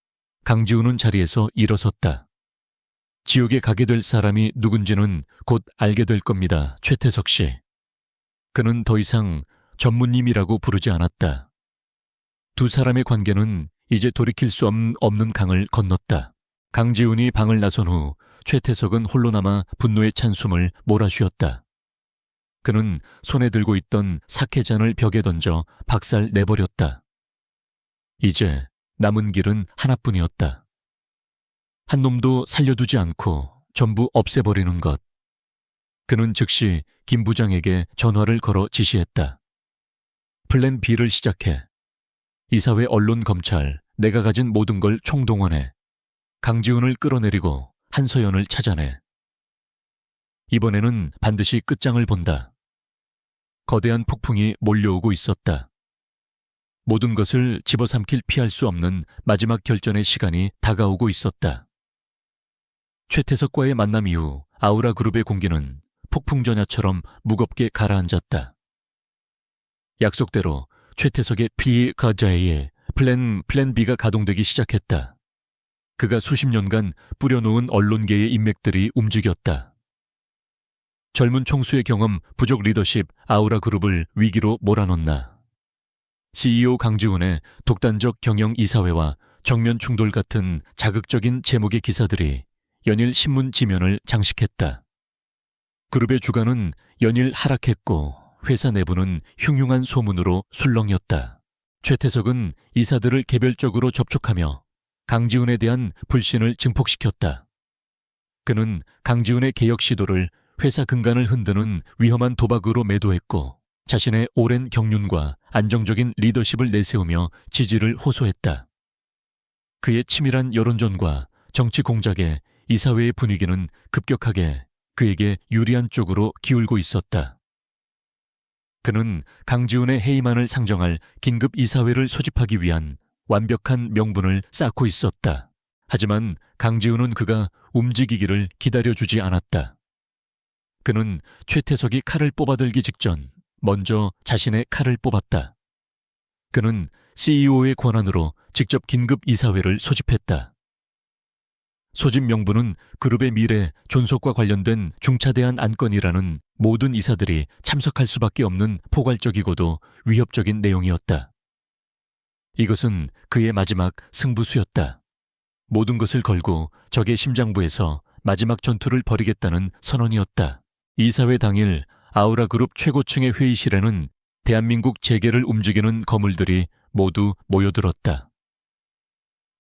강지훈은 자리에서 일어섰다. 지옥에 가게 될 사람이 누군지는 곧 알게 될 겁니다, 최태석 씨. 그는 더 이상 전무님이라고 부르지 않았다. 두 사람의 관계는 이제 돌이킬 수 없는 강을 건넜다. 강지훈이 방을 나선 후 최태석은 홀로 남아 분노의 찬숨을 몰아쉬었다. 그는 손에 들고 있던 사케잔을 벽에 던져 박살 내버렸다. 이제 남은 길은 하나뿐이었다. 한 놈도 살려두지 않고 전부 없애버리는 것. 그는 즉시 김 부장에게 전화를 걸어 지시했다. 플랜 B를 시작해. 이사회, 언론, 검찰, 내가 가진 모든 걸 총동원해. 강지훈을 끌어내리고 한서연을 찾아내. 이번에는 반드시 끝장을 본다. 거대한 폭풍이 몰려오고 있었다. 모든 것을 집어삼킬 피할 수 없는 마지막 결전의 시간이 다가오고 있었다. 최태석과의 만남 이후 아우라 그룹의 공기는 폭풍전야처럼 무겁게 가라앉았다. 약속대로 최태석의 피가자에 플랜 B가 가동되기 시작했다. 그가 수십 년간 뿌려놓은 언론계의 인맥들이 움직였다. 젊은 총수의 경험, 부족 리더십, 아우라 그룹을 위기로 몰아넣나. CEO 강지훈의 독단적 경영 이사회와 정면 충돌 같은 자극적인 제목의 기사들이 연일 신문 지면을 장식했다. 그룹의 주가는 연일 하락했고 회사 내부는 흉흉한 소문으로 술렁였다. 최태석은 이사들을 개별적으로 접촉하며 강지훈에 대한 불신을 증폭시켰다. 그는 강지훈의 개혁 시도를 회사 근간을 흔드는 위험한 도박으로 매도했고 자신의 오랜 경륜과 안정적인 리더십을 내세우며 지지를 호소했다. 그의 치밀한 여론전과 정치 공작에 이사회의 분위기는 급격하게 그에게 유리한 쪽으로 기울고 있었다. 그는 강지훈의 해임안을 상정할 긴급 이사회를 소집하기 위한 완벽한 명분을 쌓고 있었다. 하지만 강지훈은 그가 움직이기를 기다려주지 않았다. 그는 최태석이 칼을 뽑아들기 직전 먼저 자신의 칼을 뽑았다. 그는 CEO의 권한으로 직접 긴급 이사회를 소집했다. 소집 명분은 그룹의 미래, 존속과 관련된 중차대한 안건이라는 모든 이사들이 참석할 수밖에 없는 포괄적이고도 위협적인 내용이었다. 이것은 그의 마지막 승부수였다. 모든 것을 걸고 적의 심장부에서 마지막 전투를 벌이겠다는 선언이었다. 이사회 당일 아우라 그룹 최고층의 회의실에는 대한민국 재계를 움직이는 거물들이 모두 모여들었다.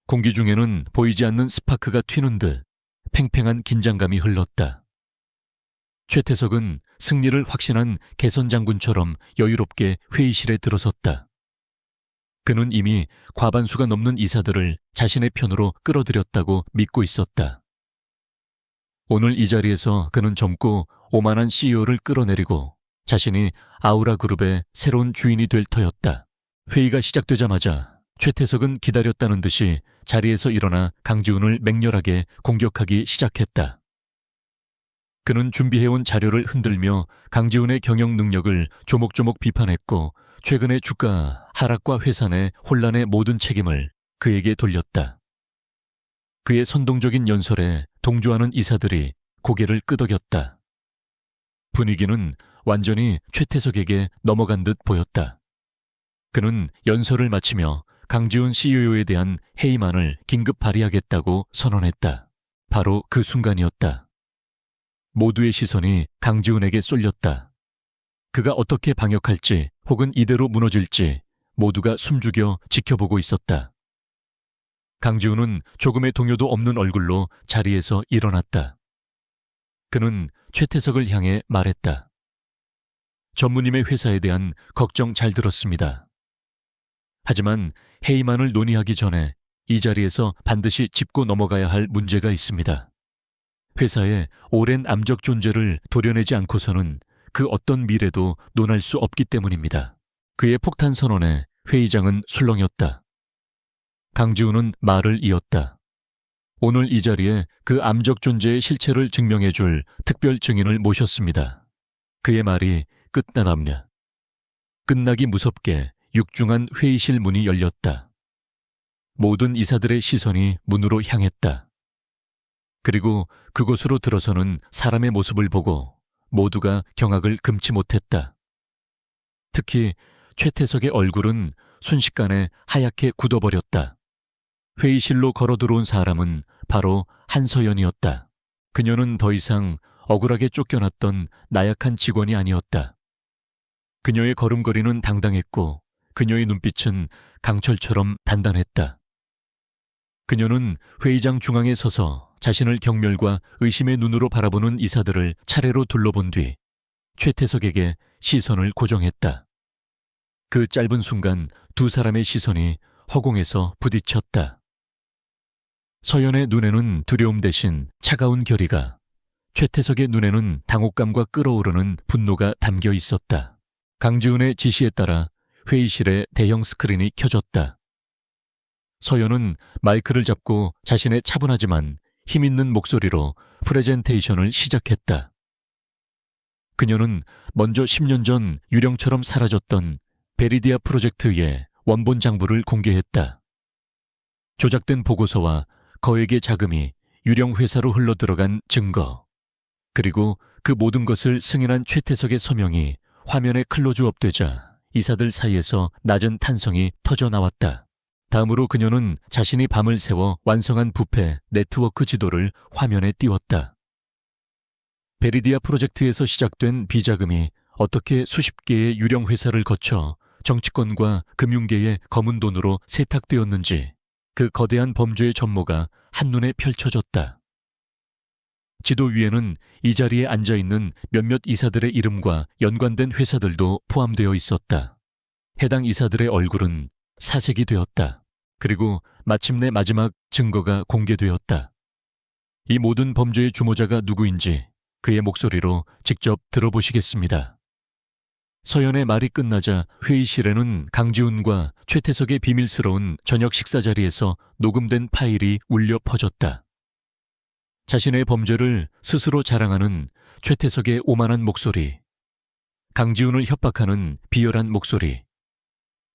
공기 중에는 보이지 않는 스파크가 튀는 듯 팽팽한 긴장감이 흘렀다. 최태석은 승리를 확신한 개선 장군처럼 여유롭게 회의실에 들어섰다. 그는 이미 과반수가 넘는 이사들을 자신의 편으로 끌어들였다고 믿고 있었다. 오늘 이 자리에서 그는 젊고 오만한 CEO를 끌어내리고 자신이 아우라 그룹의 새로운 주인이 될 터였다. 회의가 시작되자마자 최태석은 기다렸다는 듯이 자리에서 일어나 강지훈을 맹렬하게 공격하기 시작했다. 그는 준비해온 자료를 흔들며 강지훈의 경영 능력을 조목조목 비판했고 최근의 주가 하락과 회사 내 혼란의 모든 책임을 그에게 돌렸다. 그의 선동적인 연설에 동조하는 이사들이 고개를 끄덕였다. 분위기는 완전히 최태석에게 넘어간 듯 보였다. 그는 연설을 마치며 강지훈 CEO에 대한 해임안을 긴급 발의하겠다고 선언했다. 바로 그 순간이었다. 모두의 시선이 강지훈에게 쏠렸다. 그가 어떻게 방역할지 혹은 이대로 무너질지 모두가 숨죽여 지켜보고 있었다. 강지훈은 조금의 동요도 없는 얼굴로 자리에서 일어났다. 그는 최태석을 향해 말했다. 전무님의 회사에 대한 걱정 잘 들었습니다. 하지만 해임안을 논의하기 전에 이 자리에서 반드시 짚고 넘어가야 할 문제가 있습니다. 회사의 오랜 암적 존재를 도려내지 않고서는 그 어떤 미래도 논할 수 없기 때문입니다. 그의 폭탄 선언에 회의장은 술렁였다. 강지훈은 말을 이었다. 오늘 이 자리에 그 암적 존재의 실체를 증명해줄 특별 증인을 모셨습니다. 그의 말이 끝나답냐. 끝나기 무섭게 육중한 회의실 문이 열렸다. 모든 이사들의 시선이 문으로 향했다. 그리고 그곳으로 들어서는 사람의 모습을 보고 모두가 경악을 금치 못했다. 특히 최태석의 얼굴은 순식간에 하얗게 굳어버렸다. 회의실로 걸어 들어온 사람은 바로 한서연이었다. 그녀는 더 이상 억울하게 쫓겨났던 나약한 직원이 아니었다. 그녀의 걸음걸이는 당당했고 그녀의 눈빛은 강철처럼 단단했다. 그녀는 회의장 중앙에 서서 자신을 경멸과 의심의 눈으로 바라보는 이사들을 차례로 둘러본 뒤 최태석에게 시선을 고정했다. 그 짧은 순간 두 사람의 시선이 허공에서 부딪혔다. 서연의 눈에는 두려움 대신 차가운 결의가, 최태석의 눈에는 당혹감과 끓어오르는 분노가 담겨 있었다. 강지훈의 지시에 따라 회의실에 대형 스크린이 켜졌다. 서연은 마이크를 잡고 자신의 차분하지만 힘있는 목소리로 프레젠테이션을 시작했다. 그녀는 먼저 10년 전 유령처럼 사라졌던 베리디아 프로젝트의 원본 장부를 공개했다. 조작된 보고서와 거액의 자금이 유령 회사로 흘러들어간 증거, 그리고 그 모든 것을 승인한 최태석의 서명이 화면에 클로즈업되자 이사들 사이에서 낮은 탄성이 터져 나왔다. 다음으로 그녀는 자신이 밤을 새워 완성한 부패 네트워크 지도를 화면에 띄웠다. 베리디아 프로젝트에서 시작된 비자금이 어떻게 수십 개의 유령 회사를 거쳐 정치권과 금융계의 검은 돈으로 세탁되었는지 그 거대한 범죄의 전모가 한눈에 펼쳐졌다. 지도 위에는 이 자리에 앉아있는 몇몇 이사들의 이름과 연관된 회사들도 포함되어 있었다. 해당 이사들의 얼굴은 사색이 되었다. 그리고 마침내 마지막 증거가 공개되었다. 이 모든 범죄의 주모자가 누구인지 그의 목소리로 직접 들어보시겠습니다. 서연의 말이 끝나자 회의실에는 강지훈과 최태석의 비밀스러운 저녁 식사 자리에서 녹음된 파일이 울려 퍼졌다. 자신의 범죄를 스스로 자랑하는 최태석의 오만한 목소리, 강지훈을 협박하는 비열한 목소리,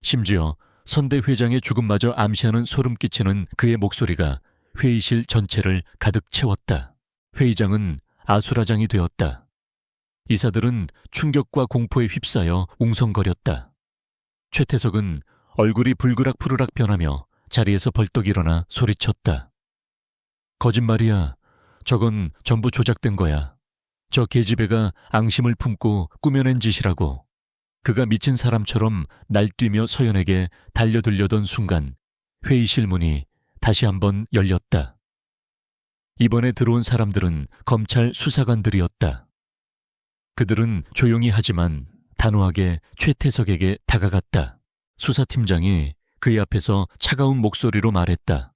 심지어 선대 회장의 죽음마저 암시하는 소름 끼치는 그의 목소리가 회의실 전체를 가득 채웠다. 회의장은 아수라장이 되었다. 이사들은 충격과 공포에 휩싸여 웅성거렸다. 최태석은 얼굴이 불그락푸르락 변하며 자리에서 벌떡 일어나 소리쳤다. 거짓말이야. 저건 전부 조작된 거야. 저 계집애가 앙심을 품고 꾸며낸 짓이라고. 그가 미친 사람처럼 날뛰며 서연에게 달려들려던 순간 회의실 문이 다시 한번 열렸다. 이번에 들어온 사람들은 검찰 수사관들이었다. 그들은 조용히 하지만 단호하게 최태석에게 다가갔다. 수사팀장이 그의 앞에서 차가운 목소리로 말했다.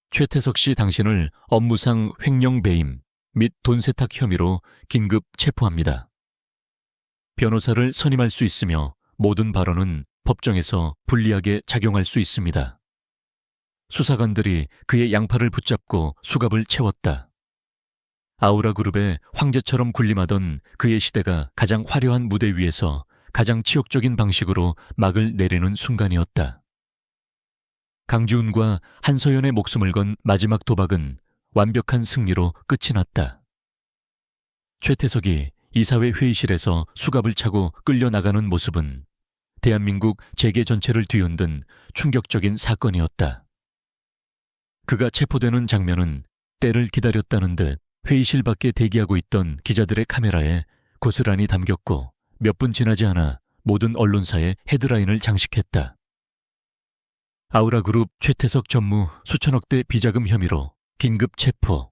최태석 씨 당신을 업무상 횡령 배임 및 돈 세탁 혐의로 긴급 체포합니다. 변호사를 선임할 수 있으며 모든 발언은 법정에서 불리하게 작용할 수 있습니다. 수사관들이 그의 양팔을 붙잡고 수갑을 채웠다. 아우라그룹의 황제처럼 군림하던 그의 시대가 가장 화려한 무대 위에서 가장 치욕적인 방식으로 막을 내리는 순간이었다. 강지훈과 한서연의 목숨을 건 마지막 도박은 완벽한 승리로 끝이 났다. 최태석이 이사회 회의실에서 수갑을 차고 끌려나가는 모습은 대한민국 재계 전체를 뒤흔든 충격적인 사건이었다. 그가 체포되는 장면은 때를 기다렸다는 듯 회의실 밖에 대기하고 있던 기자들의 카메라에 고스란히 담겼고 몇 분 지나지 않아 모든 언론사의 헤드라인을 장식했다. 아우라그룹 최태석 전무 수천억대 비자금 혐의로 긴급 체포.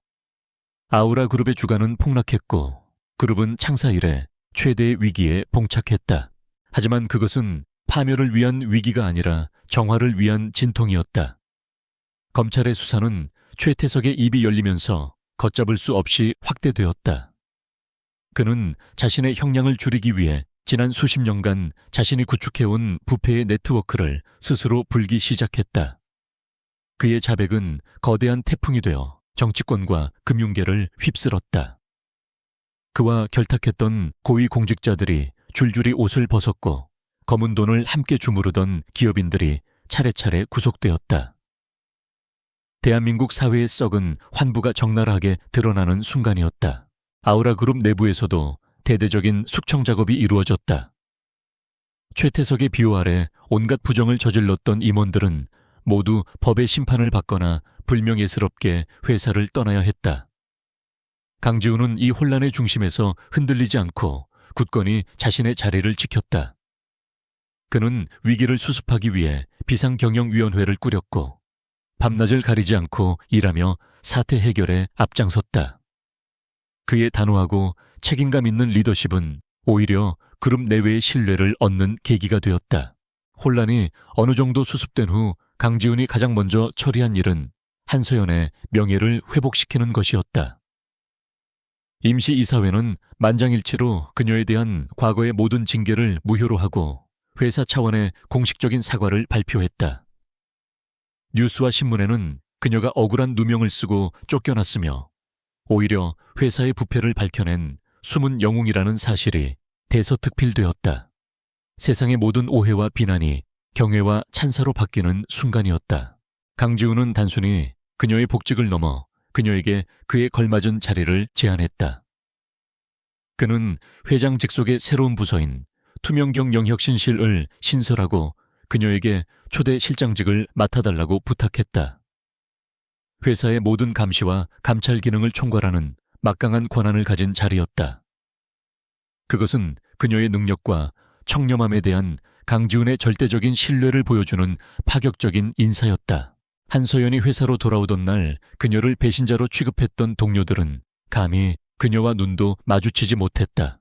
아우라그룹의 주가는 폭락했고 그룹은 창사 이래 최대의 위기에 봉착했다. 하지만 그것은 파멸을 위한 위기가 아니라 정화를 위한 진통이었다. 검찰의 수사는 최태석의 입이 열리면서 걷잡을 수 없이 확대되었다. 그는 자신의 형량을 줄이기 위해 지난 수십 년간 자신이 구축해온 부패의 네트워크를 스스로 불기 시작했다. 그의 자백은 거대한 태풍이 되어 정치권과 금융계를 휩쓸었다. 그와 결탁했던 고위 공직자들이 줄줄이 옷을 벗었고 검은 돈을 함께 주무르던 기업인들이 차례차례 구속되었다. 대한민국 사회의 썩은 환부가 적나라하게 드러나는 순간이었다. 아우라그룹 내부에서도 대대적인 숙청 작업이 이루어졌다. 최태석의 비호 아래 온갖 부정을 저질렀던 임원들은 모두 법의 심판을 받거나 불명예스럽게 회사를 떠나야 했다. 강지훈은 이 혼란의 중심에서 흔들리지 않고 굳건히 자신의 자리를 지켰다. 그는 위기를 수습하기 위해 비상경영위원회를 꾸렸고 밤낮을 가리지 않고 일하며 사태 해결에 앞장섰다. 그의 단호하고 책임감 있는 리더십은 오히려 그룹 내외의 신뢰를 얻는 계기가 되었다. 혼란이 어느 정도 수습된 후 강지훈이 가장 먼저 처리한 일은 한서연의 명예를 회복시키는 것이었다. 임시이사회는 만장일치로 그녀에 대한 과거의 모든 징계를 무효로 하고 회사 차원의 공식적인 사과를 발표했다. 뉴스와 신문에는 그녀가 억울한 누명을 쓰고 쫓겨났으며 오히려 회사의 부패를 밝혀낸 숨은 영웅이라는 사실이 대서특필되었다. 세상의 모든 오해와 비난이 경외와 찬사로 바뀌는 순간이었다. 강지훈은 단순히 그녀의 복직을 넘어 그녀에게 그에 걸맞은 자리를 제안했다. 그는 회장 직속의 새로운 부서인 투명경 영혁신실을 신설하고 그녀에게 초대 실장직을 맡아달라고 부탁했다. 회사의 모든 감시와 감찰 기능을 총괄하는 막강한 권한을 가진 자리였다. 그것은 그녀의 능력과 청렴함에 대한 강지훈의 절대적인 신뢰를 보여주는 파격적인 인사였다. 한서연이 회사로 돌아오던 날 그녀를 배신자로 취급했던 동료들은 감히 그녀와 눈도 마주치지 못했다.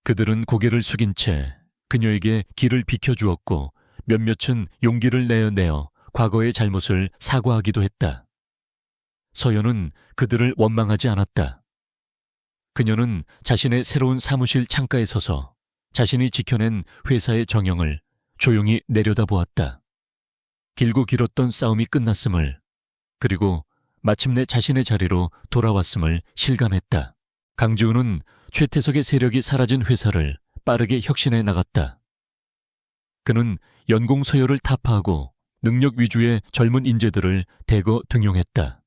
그들은 고개를 숙인 채 그녀에게 길을 비켜주었고 몇몇은 용기를 내어 과거의 잘못을 사과하기도 했다. 서연은 그들을 원망하지 않았다. 그녀는 자신의 새로운 사무실 창가에 서서 자신이 지켜낸 회사의 정형을 조용히 내려다보았다. 길고 길었던 싸움이 끝났음을, 그리고 마침내 자신의 자리로 돌아왔음을 실감했다. 강지훈은 최태석의 세력이 사라진 회사를 빠르게 혁신해 나갔다. 그는 연공 서열을 타파하고 능력 위주의 젊은 인재들을 대거 등용했다.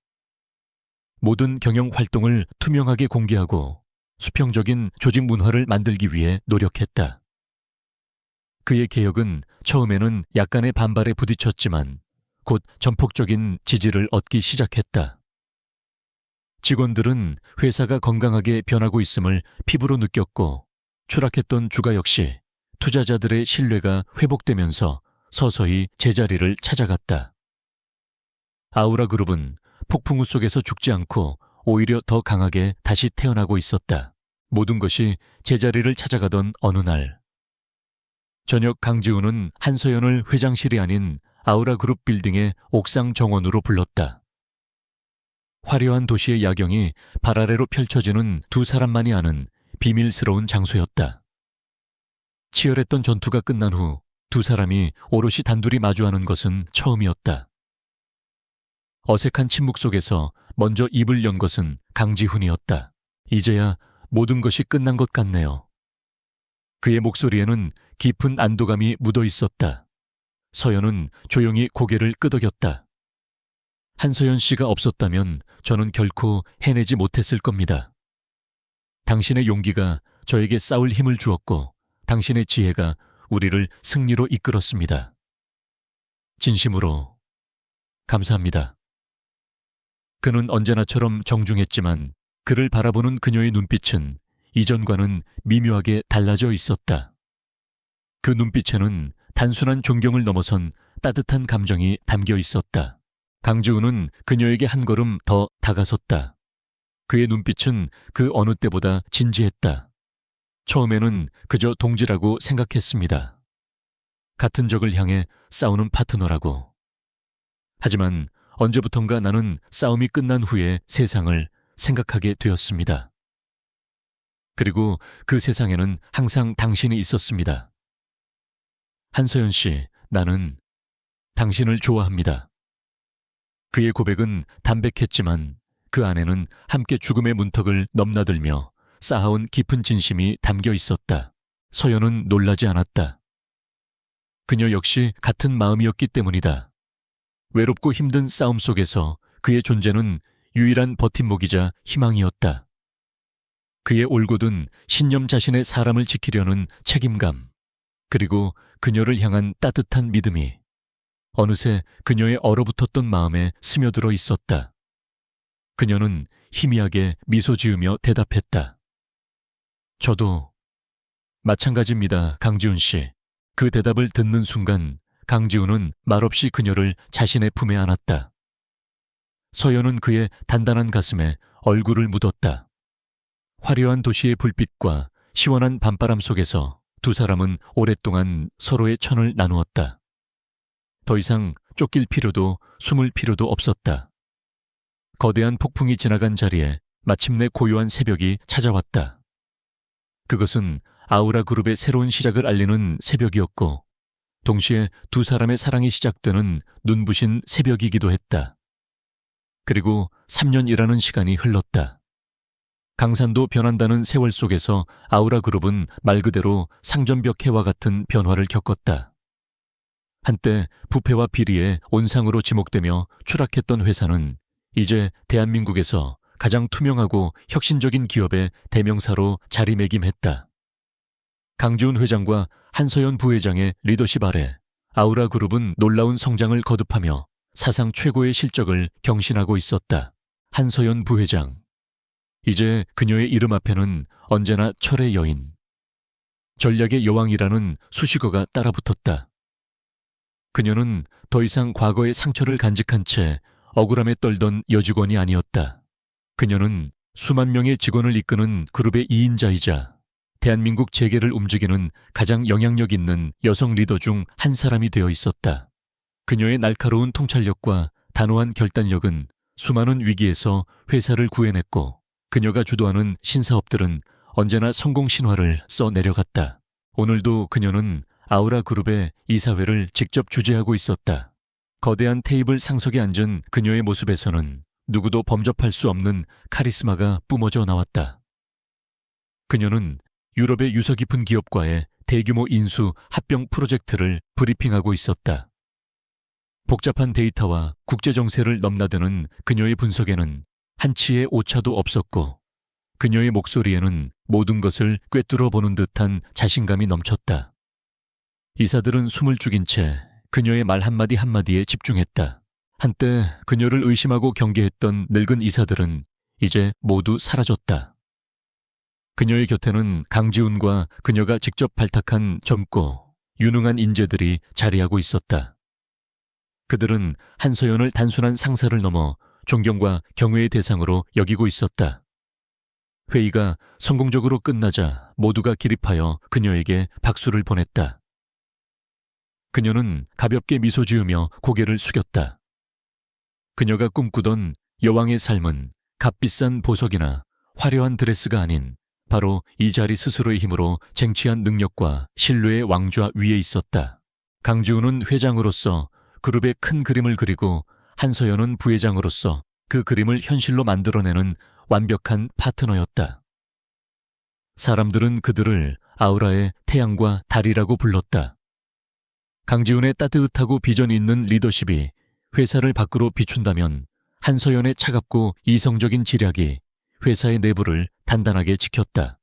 모든 경영 활동을 투명하게 공개하고 수평적인 조직 문화를 만들기 위해 노력했다. 그의 개혁은 처음에는 약간의 반발에 부딪혔지만 곧 전폭적인 지지를 얻기 시작했다. 직원들은 회사가 건강하게 변하고 있음을 피부로 느꼈고 추락했던 주가 역시 투자자들의 신뢰가 회복되면서 서서히 제자리를 찾아갔다. 아우라그룹은 폭풍우 속에서 죽지 않고 오히려 더 강하게 다시 태어나고 있었다. 모든 것이 제자리를 찾아가던 어느 날 저녁 강지훈은 한서연을 회장실이 아닌 아우라그룹 빌딩의 옥상 정원으로 불렀다. 화려한 도시의 야경이 발 아래로 펼쳐지는 두 사람만이 아는 비밀스러운 장소였다. 치열했던 전투가 끝난 후 두 사람이 오롯이 단둘이 마주하는 것은 처음이었다. 어색한 침묵 속에서 먼저 입을 연 것은 강지훈이었다. 이제야 모든 것이 끝난 것 같네요. 그의 목소리에는 깊은 안도감이 묻어 있었다. 서연은 조용히 고개를 끄덕였다. 한서연 씨가 없었다면 저는 결코 해내지 못했을 겁니다. 당신의 용기가 저에게 싸울 힘을 주었고 당신의 지혜가 우리를 승리로 이끌었습니다. 진심으로 감사합니다. 그는 언제나처럼 정중했지만 그를 바라보는 그녀의 눈빛은 이전과는 미묘하게 달라져 있었다. 그 눈빛에는 단순한 존경을 넘어선 따뜻한 감정이 담겨 있었다. 강지훈은 그녀에게 한 걸음 더 다가섰다. 그의 눈빛은 그 어느 때보다 진지했다. 처음에는 그저 동지라고 생각했습니다. 같은 적을 향해 싸우는 파트너라고. 하지만 언제부턴가 나는 싸움이 끝난 후에 세상을 생각하게 되었습니다. 그리고 그 세상에는 항상 당신이 있었습니다. 한서연 씨, 나는 당신을 좋아합니다. 그의 고백은 담백했지만 그 안에는 함께 죽음의 문턱을 넘나들며 쌓아온 깊은 진심이 담겨 있었다. 서연은 놀라지 않았다. 그녀 역시 같은 마음이었기 때문이다. 외롭고 힘든 싸움 속에서 그의 존재는 유일한 버팀목이자 희망이었다. 그의 올곧은 신념 자신의 사람을 지키려는 책임감, 그리고 그녀를 향한 따뜻한 믿음이 어느새 그녀의 얼어붙었던 마음에 스며들어 있었다. 그녀는 희미하게 미소 지으며 대답했다. 저도 마찬가지입니다, 강지훈 씨. 그 대답을 듣는 순간 강지훈은 말없이 그녀를 자신의 품에 안았다. 서연은 그의 단단한 가슴에 얼굴을 묻었다. 화려한 도시의 불빛과 시원한 밤바람 속에서 두 사람은 오랫동안 서로의 천을 나누었다. 더 이상 쫓길 필요도 숨을 필요도 없었다. 거대한 폭풍이 지나간 자리에 마침내 고요한 새벽이 찾아왔다. 그것은 아우라 그룹의 새로운 시작을 알리는 새벽이었고 동시에 두 사람의 사랑이 시작되는 눈부신 새벽이기도 했다. 그리고 3년이라는 시간이 흘렀다. 강산도 변한다는 세월 속에서 아우라 그룹은 말 그대로 상전벽해와 같은 변화를 겪었다. 한때 부패와 비리에 온상으로 지목되며 추락했던 회사는 이제 대한민국에서 가장 투명하고 혁신적인 기업의 대명사로 자리매김했다. 강지훈 회장과 한서연 부회장의 리더십 아래 아우라 그룹은 놀라운 성장을 거듭하며 사상 최고의 실적을 경신하고 있었다. 한서연 부회장. 이제 그녀의 이름 앞에는 언제나 철의 여인, 전략의 여왕이라는 수식어가 따라붙었다. 그녀는 더 이상 과거의 상처를 간직한 채 억울함에 떨던 여직원이 아니었다. 그녀는 수만 명의 직원을 이끄는 그룹의 2인자이자 대한민국 재계를 움직이는 가장 영향력 있는 여성 리더 중 한 사람이 되어 있었다. 그녀의 날카로운 통찰력과 단호한 결단력은 수많은 위기에서 회사를 구해냈고 그녀가 주도하는 신사업들은 언제나 성공 신화를 써내려갔다. 오늘도 그녀는 아우라 그룹의 이사회를 직접 주재하고 있었다. 거대한 테이블 상석에 앉은 그녀의 모습에서는 누구도 범접할 수 없는 카리스마가 뿜어져 나왔다. 그녀는 유럽의 유서 깊은 기업과의 대규모 인수 합병 프로젝트를 브리핑하고 있었다. 복잡한 데이터와 국제 정세를 넘나드는 그녀의 분석에는 한치의 오차도 없었고 그녀의 목소리에는 모든 것을 꿰뚫어 보는 듯한 자신감이 넘쳤다. 이사들은 숨을 죽인 채 그녀의 말 한마디 한마디에 집중했다. 한때 그녀를 의심하고 경계했던 늙은 이사들은 이제 모두 사라졌다. 그녀의 곁에는 강지훈과 그녀가 직접 발탁한 젊고 유능한 인재들이 자리하고 있었다. 그들은 한서연을 단순한 상사를 넘어 존경과 경외의 대상으로 여기고 있었다. 회의가 성공적으로 끝나자 모두가 기립하여 그녀에게 박수를 보냈다. 그녀는 가볍게 미소 지으며 고개를 숙였다. 그녀가 꿈꾸던 여왕의 삶은 값비싼 보석이나 화려한 드레스가 아닌 바로 이 자리 스스로의 힘으로 쟁취한 능력과 신뢰의 왕좌 위에 있었다. 강지훈은 회장으로서 그룹의 큰 그림을 그리고 한서연은 부회장으로서 그 그림을 현실로 만들어내는 완벽한 파트너였다. 사람들은 그들을 아우라의 태양과 달이라고 불렀다. 강지훈의 따뜻하고 비전 있는 리더십이 회사를 밖으로 비춘다면 한서연의 차갑고 이성적인 지략이 회사의 내부를 단단하게 지켰다.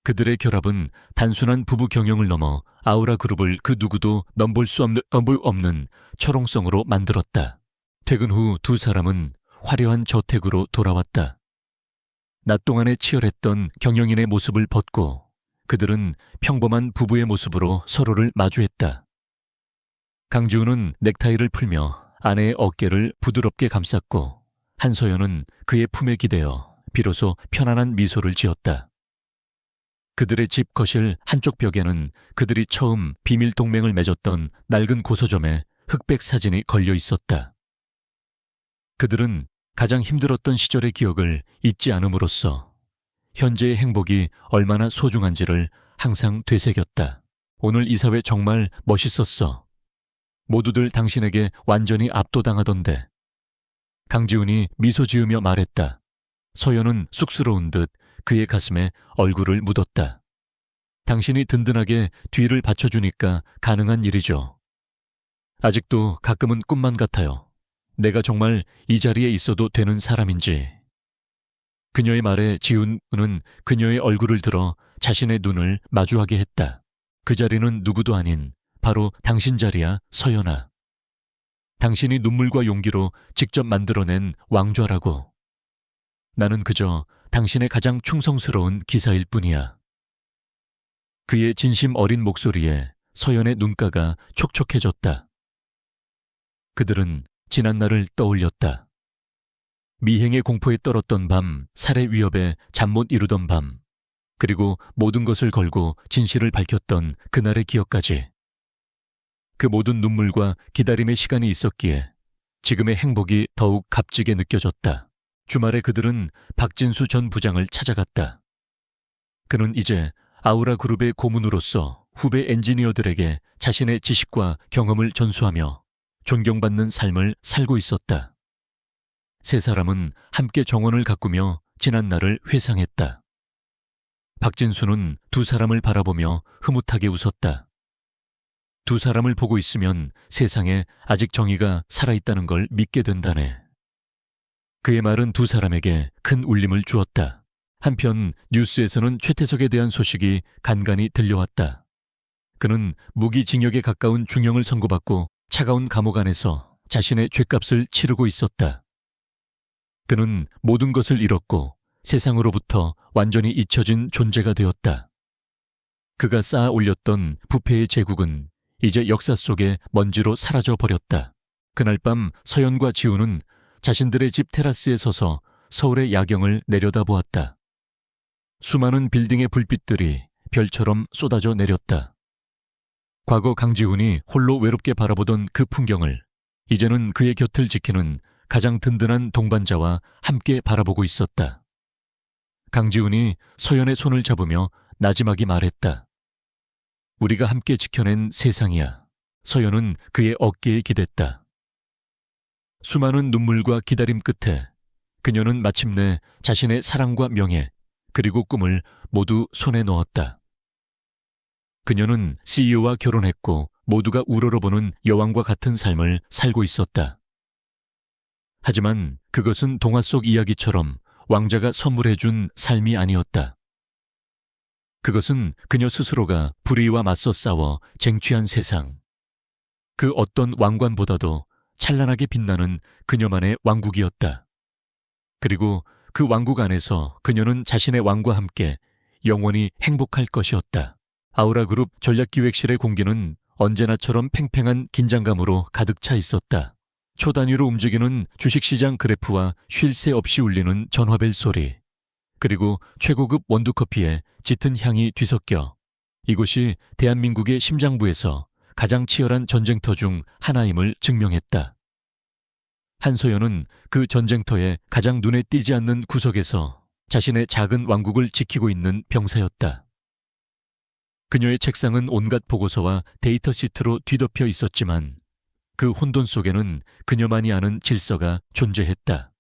그들의 결합은 단순한 부부 경영을 넘어 아우라 그룹을 그 누구도 넘볼 수 없는 철옹성으로 만들었다. 퇴근 후 두 사람은 화려한 저택으로 돌아왔다. 낮 동안에 치열했던 경영인의 모습을 벗고 그들은 평범한 부부의 모습으로 서로를 마주했다. 강지훈은 넥타이를 풀며 아내의 어깨를 부드럽게 감쌌고 한서연은 그의 품에 기대어 비로소 편안한 미소를 지었다. 그들의 집 거실 한쪽 벽에는 그들이 처음 비밀 동맹을 맺었던 낡은 고서점에 흑백 사진이 걸려 있었다. 그들은 가장 힘들었던 시절의 기억을 잊지 않음으로써 현재의 행복이 얼마나 소중한지를 항상 되새겼다. 오늘 이 사회 정말 멋있었어. 모두들 당신에게 완전히 압도당하던데. 강지훈이 미소 지으며 말했다. 서연은 쑥스러운 듯 그의 가슴에 얼굴을 묻었다. 당신이 든든하게 뒤를 받쳐주니까 가능한 일이죠. 아직도 가끔은 꿈만 같아요. 내가 정말 이 자리에 있어도 되는 사람인지. 그녀의 말에 지훈은 그녀의 얼굴을 들어 자신의 눈을 마주하게 했다. 그 자리는 누구도 아닌 바로 당신 자리야, 서연아. 당신이 눈물과 용기로 직접 만들어낸 왕좌라고. 나는 그저 당신의 가장 충성스러운 기사일 뿐이야. 그의 진심 어린 목소리에 서연의 눈가가 촉촉해졌다. 그들은 지난 날을 떠올렸다. 미행의 공포에 떨었던 밤, 살해 위협에 잠 못 이루던 밤, 그리고 모든 것을 걸고 진실을 밝혔던 그날의 기억까지. 그 모든 눈물과 기다림의 시간이 있었기에 지금의 행복이 더욱 값지게 느껴졌다. 주말에 그들은 박진수 전 부장을 찾아갔다. 그는 이제 아우라 그룹의 고문으로서 후배 엔지니어들에게 자신의 지식과 경험을 전수하며 존경받는 삶을 살고 있었다. 세 사람은 함께 정원을 가꾸며 지난 날을 회상했다. 박진수는 두 사람을 바라보며 흐뭇하게 웃었다. 두 사람을 보고 있으면 세상에 아직 정의가 살아있다는 걸 믿게 된다네. 그의 말은 두 사람에게 큰 울림을 주었다. 한편 뉴스에서는 최태석에 대한 소식이 간간히 들려왔다. 그는 무기징역에 가까운 중형을 선고받고 차가운 감옥 안에서 자신의 죗값을 치르고 있었다. 그는 모든 것을 잃었고 세상으로부터 완전히 잊혀진 존재가 되었다. 그가 쌓아 올렸던 부패의 제국은 이제 역사 속에 먼지로 사라져 버렸다. 그날 밤 서연과 지우는 자신들의 집 테라스에 서서 서울의 야경을 내려다보았다. 수많은 빌딩의 불빛들이 별처럼 쏟아져 내렸다. 과거 강지훈이 홀로 외롭게 바라보던 그 풍경을 이제는 그의 곁을 지키는 가장 든든한 동반자와 함께 바라보고 있었다. 강지훈이 서연의 손을 잡으며 나지막이 말했다. 우리가 함께 지켜낸 세상이야. 서연은 그의 어깨에 기댔다. 수많은 눈물과 기다림 끝에 그녀는 마침내 자신의 사랑과 명예 그리고 꿈을 모두 손에 넣었다. 그녀는 CEO와 결혼했고 모두가 우러러보는 여왕과 같은 삶을 살고 있었다. 하지만 그것은 동화 속 이야기처럼 왕자가 선물해준 삶이 아니었다. 그것은 그녀 스스로가 불의와 맞서 싸워 쟁취한 세상. 그 어떤 왕관보다도 찬란하게 빛나는 그녀만의 왕국이었다. 그리고 그 왕국 안에서 그녀는 자신의 왕과 함께 영원히 행복할 것이었다. 아우라 그룹 전략기획실의 공기는 언제나처럼 팽팽한 긴장감으로 가득 차 있었다. 초단위로 움직이는 주식시장 그래프와 쉴 새 없이 울리는 전화벨 소리, 그리고 최고급 원두커피에 짙은 향이 뒤섞여 이곳이 대한민국의 심장부에서 가장 치열한 전쟁터 중 하나임을 증명했다. 한소연은 그 전쟁터에 가장 눈에 띄지 않는 구석에서 자신의 작은 왕국을 지키고 있는 병사였다. 그녀의 책상은 온갖 보고서와 데이터 시트로 뒤덮여 있었지만 그 혼돈 속에는 그녀만이 아는 질서가 존재했다.